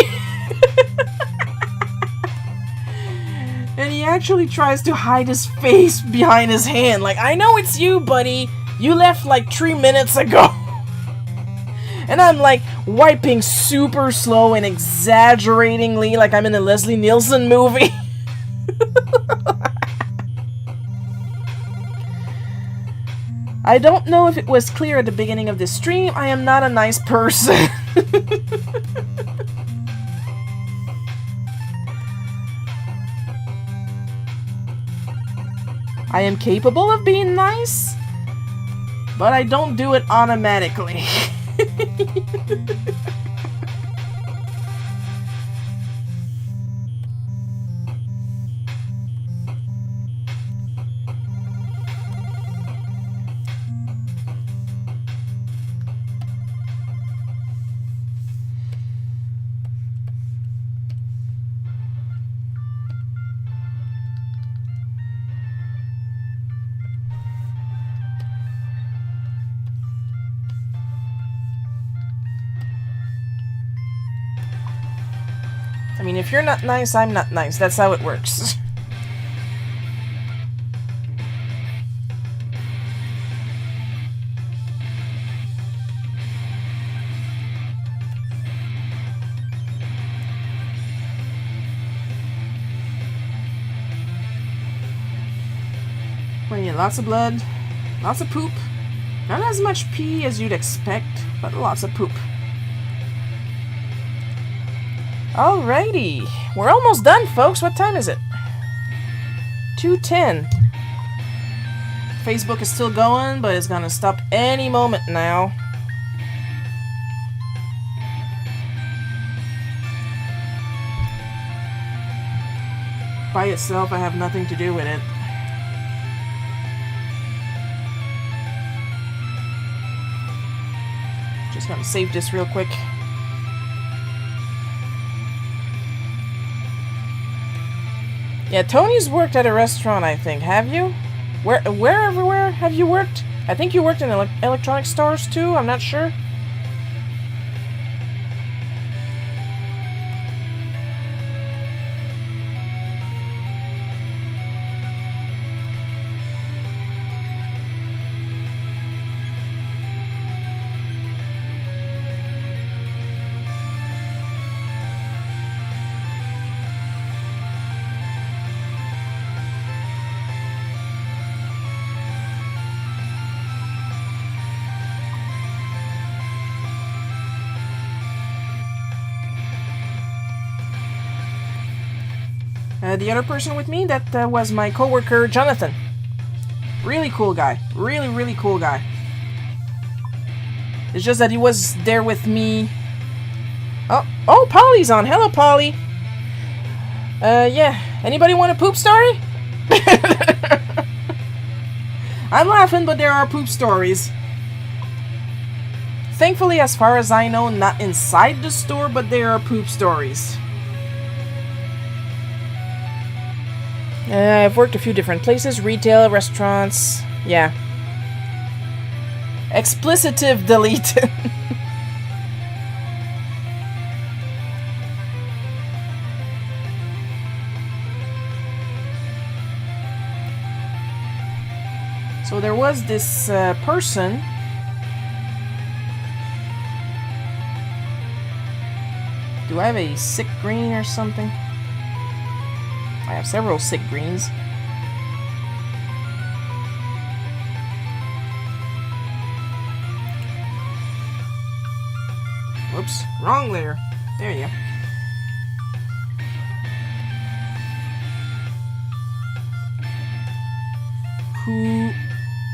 And he actually tries to hide his face behind his hand. Like, I know it's you, buddy. You left like 3 minutes ago. And I'm like wiping super slow and exaggeratingly like I'm in a Leslie Nielsen movie. I don't know if it was clear at the beginning of this stream, I am not a nice person. I am capable of being nice, but I don't do it automatically. I mean, if you're not nice, I'm not nice. That's how it works. Well, yeah, lots of blood, lots of poop. Not as much pee as you'd expect, but lots of poop. Alrighty, we're almost done, folks. What time is it? 2:10. Facebook is still going, but it's gonna stop any moment now. By itself, I have nothing to do with it. Just gonna save this real quick. Yeah, Tony's worked at a restaurant, I think. Have you? Where everywhere have you worked? I think you worked in electronic stores too. I'm not sure. The other person with me, that was my coworker, Jonathan. Really cool guy. Really, really cool guy. It's just that he was there with me. Oh, Polly's on. Hello, Polly. Yeah. Anybody want a poop story? I'm laughing, but there are poop stories. Thankfully, as far as I know, not inside the store, but there are poop stories. I've worked a few different places, retail, restaurants, yeah. Explicitive deleted. So there was this person. Do I have a sick green or something? I have several sick greens. Whoops, wrong layer. There you go.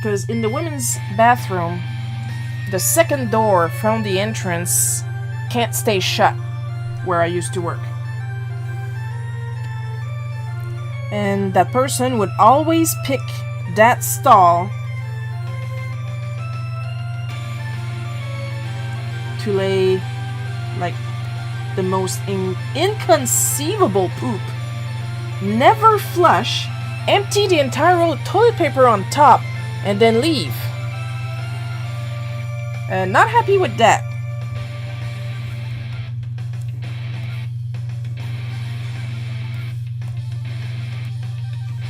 Because in the women's bathroom, the second door from the entrance can't stay shut where I used to work. And that person would always pick that stall to lay like the most inconceivable poop. Never flush, empty the entire roll of toilet paper on top, and then leave. Not happy with that.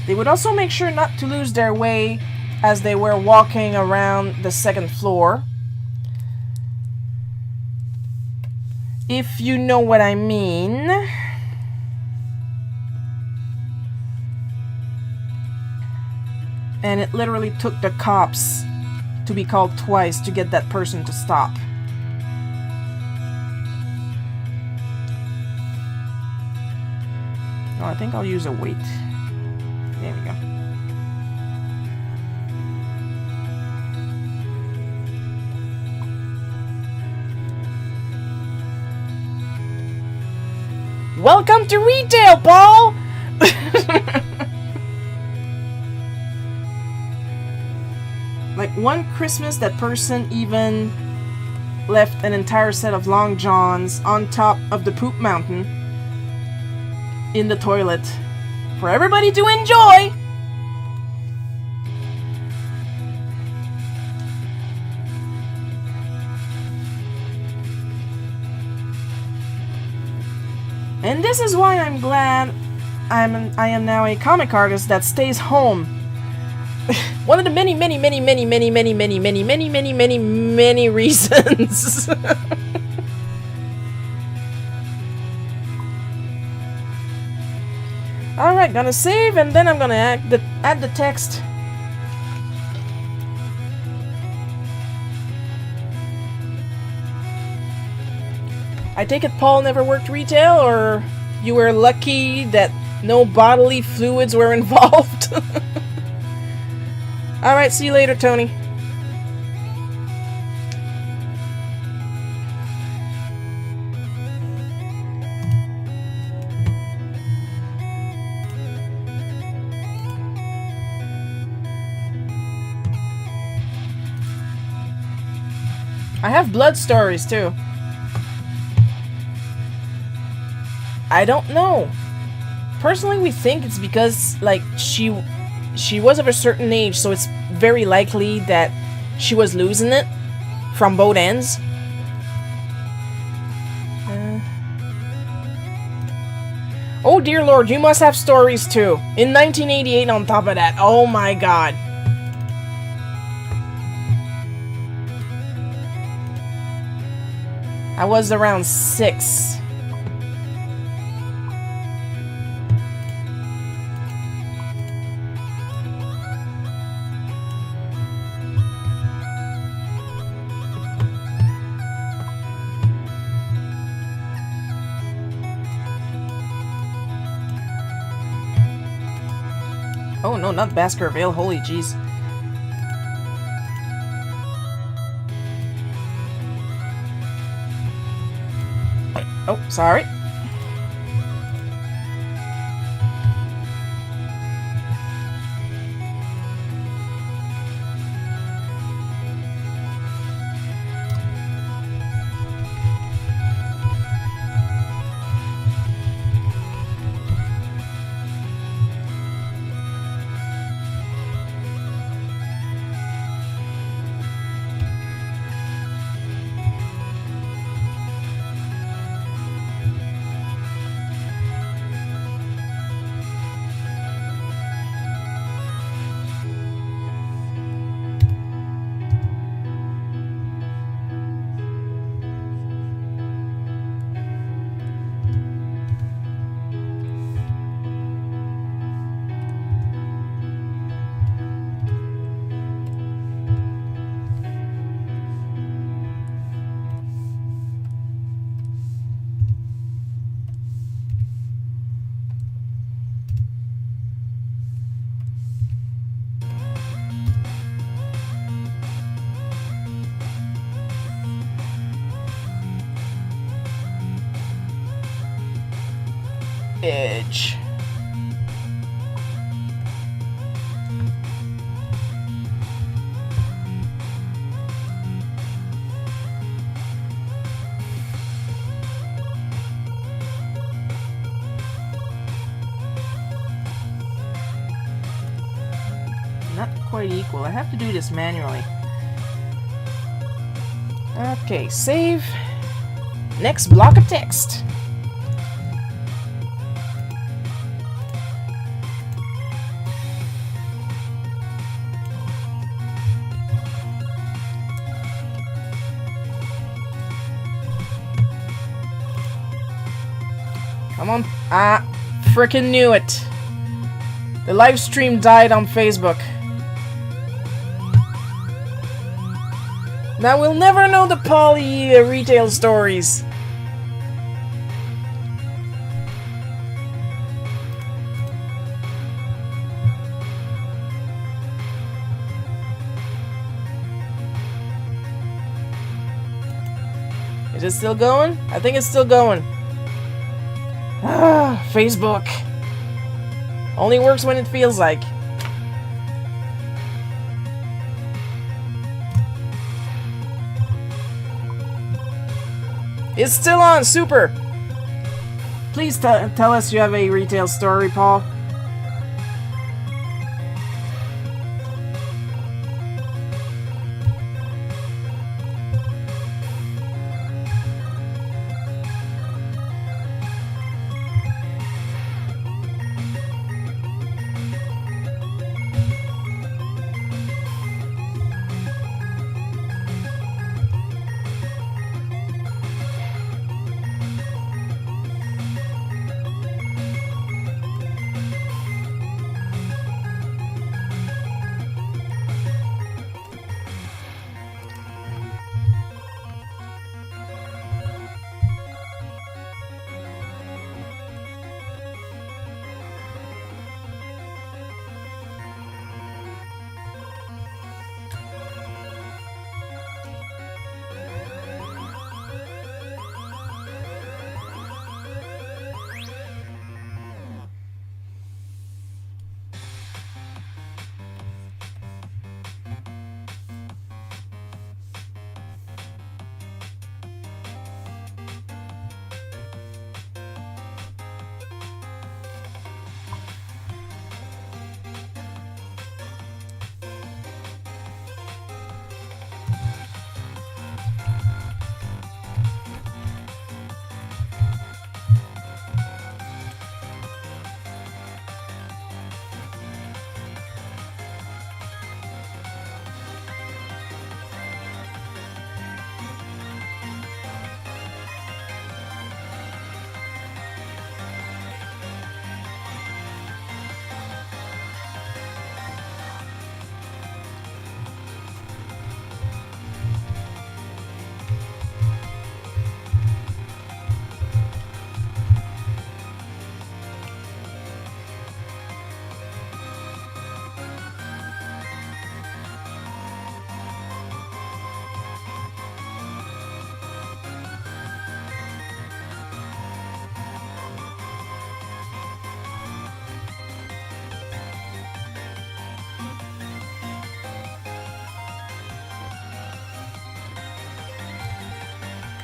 They would also make sure not to lose their way as they were walking around the second floor. If you know what I mean. And it literally took the cops to be called twice to get that person to stop. Oh, I think I'll use a weight. There we go. Welcome to retail, Paul! Like one Christmas, that person even left an entire set of long johns on top of the poop mountain in the toilet for everybody to enjoy. And this is why I'm glad I am now a comic artist that stays home. One of the many reasons. Alright, gonna save and then I'm gonna add the text. I take it Paul never worked retail, or you were lucky that no bodily fluids were involved? Alright, see you later, Tony. I have blood stories, too. I don't know. Personally, we think it's because, like, she was of a certain age, so it's very likely that she was losing it from both ends. Oh dear lord, you must have stories too. In 1988 on top of that. Oh my god. I was around 6. Oh no, not Baskerville, holy jeez. Oh, sorry. edge. Not quite equal. I have to do this manually. Okay, save. Next block of text. Come on. Ah, frickin' knew it. The live stream died on Facebook. Now we'll never know the Polly retail stories. Is it still going? I think it's still going. Ah, Facebook. Only works when it feels like. It's still on, super! Please tell us you have a retail story, Paul.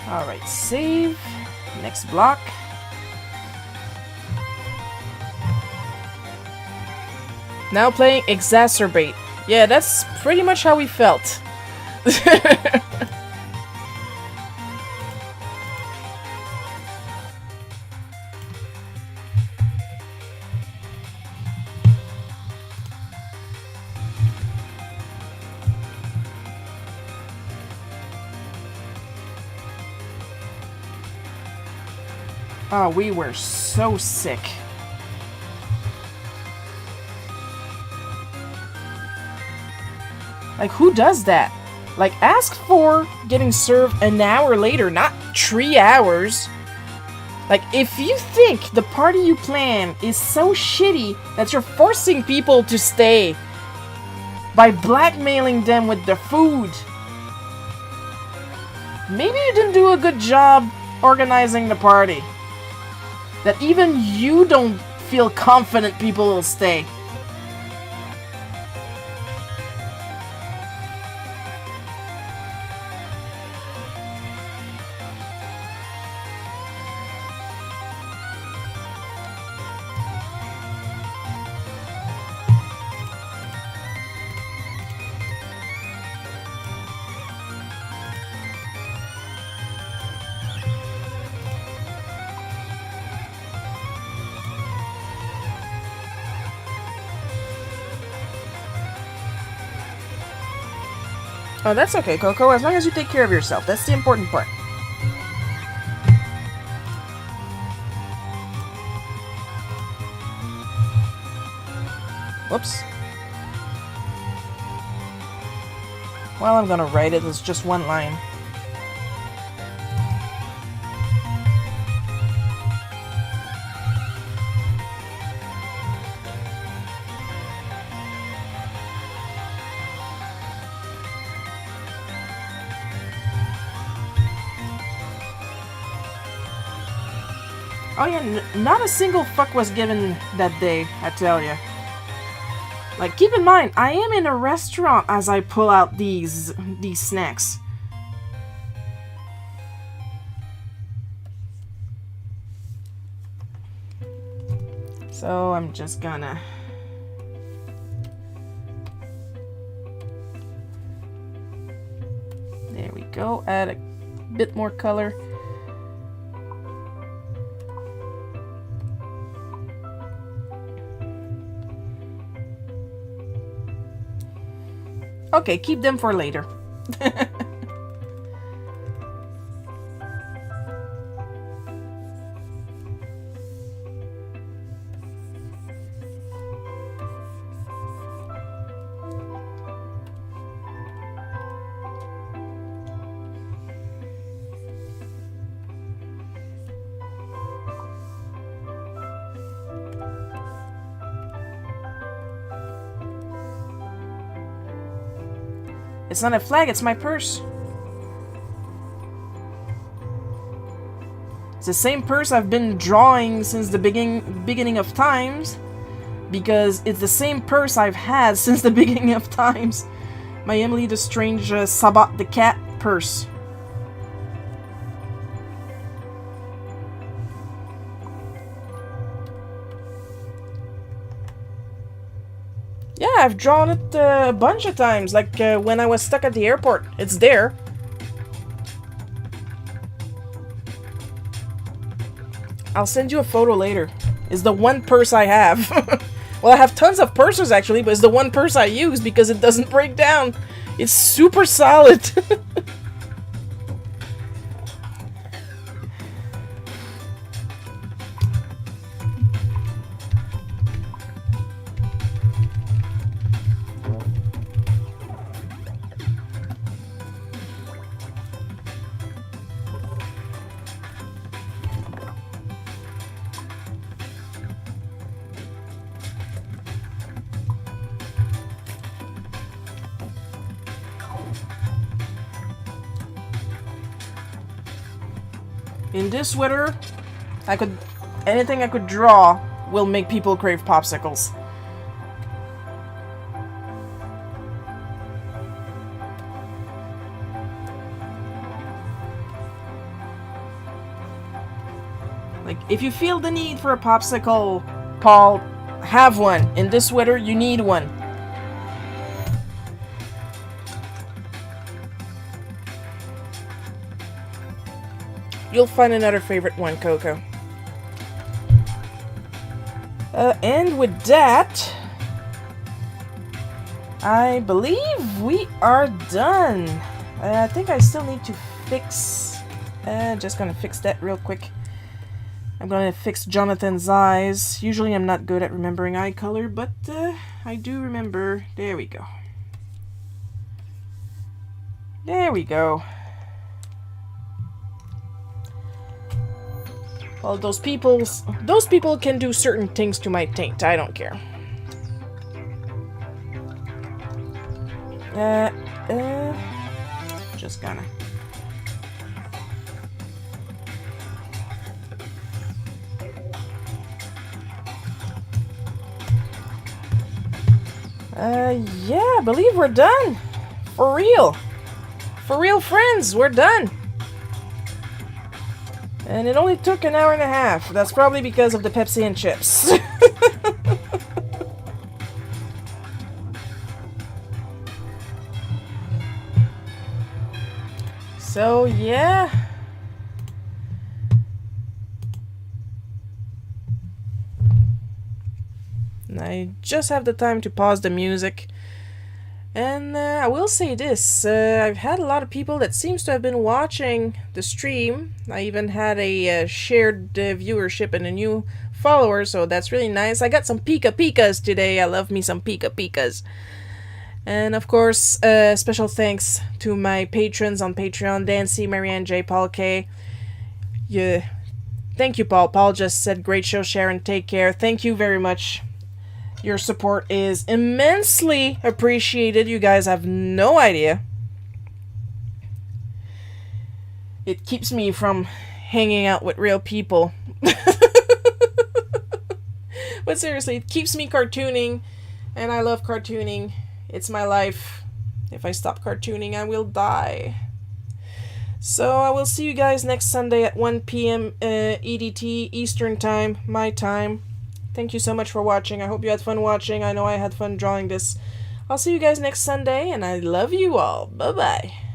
Alright, save. Next block. Now playing Exacerbate. Yeah, that's pretty much how we felt. Oh, we were so sick. Like, who does that? Like, ask for getting served an hour later, not 3 hours. Like, if you think the party you plan is so shitty that you're forcing people to stay by blackmailing them with the food, maybe you didn't do a good job organizing the party. that even you don't feel confident people will stay. Oh, that's okay, Coco, as long as you take care of yourself. That's the important part. Whoops. Well, I'm gonna write it as just one line. Oh yeah, not a single fuck was given that day, I tell ya. Like, keep in mind, I am in a restaurant as I pull out these snacks. So I'm just gonna... There we go, add a bit more color. Okay, keep them for later. It's not a flag, it's my purse. It's the same purse I've been drawing since the beginning of times. Because it's the same purse I've had since the beginning of times. My Emily the Strange Sabat the Cat purse. Yeah, I've drawn it a bunch of times, like when I was stuck at the airport. It's there. I'll send you a photo later. It's the one purse I have. Well, I have tons of purses actually, but it's the one purse I use because it doesn't break down. It's super solid. In this weather, anything I could draw will make people crave popsicles. Like, if you feel the need for a popsicle, Paul, have one. In this weather, you need one. You'll find another favorite one, Coco. And with that, I believe we are done. I think I still need to fix... just gonna fix that real quick. I'm gonna fix Jonathan's eyes. Usually I'm not good at remembering eye color, but I do remember. There we go. There we go. Well, those people can do certain things to my taint. I don't care. Just gonna. Yeah, I believe we're done. For real. For real, friends, we're done. And it only took an hour and a half. That's probably because of the Pepsi and chips. So, yeah. I just have the time to pause the music. And I will say this, I've had a lot of people that seems to have been watching the stream. I even had a shared viewership and a new follower, so that's really nice. I got some Pika Pikas today. I love me some Pika Pikas. And of course, special thanks to my patrons on Patreon, Dancy, Marianne J, Paul K. Yeah, thank you, Paul. Paul just said, great show, Sharon, take care. Thank you very much. Your support is immensely appreciated. You guys have no idea. It keeps me from hanging out with real people. But seriously, it keeps me cartooning, and I love cartooning. It's my life. If I stop cartooning, I will die. So I will see you guys next Sunday at 1 p.m. EDT, Eastern Time, my time. Thank you so much for watching. I hope you had fun watching. I know I had fun drawing this. I'll see you guys next Sunday, and I love you all. Bye-bye.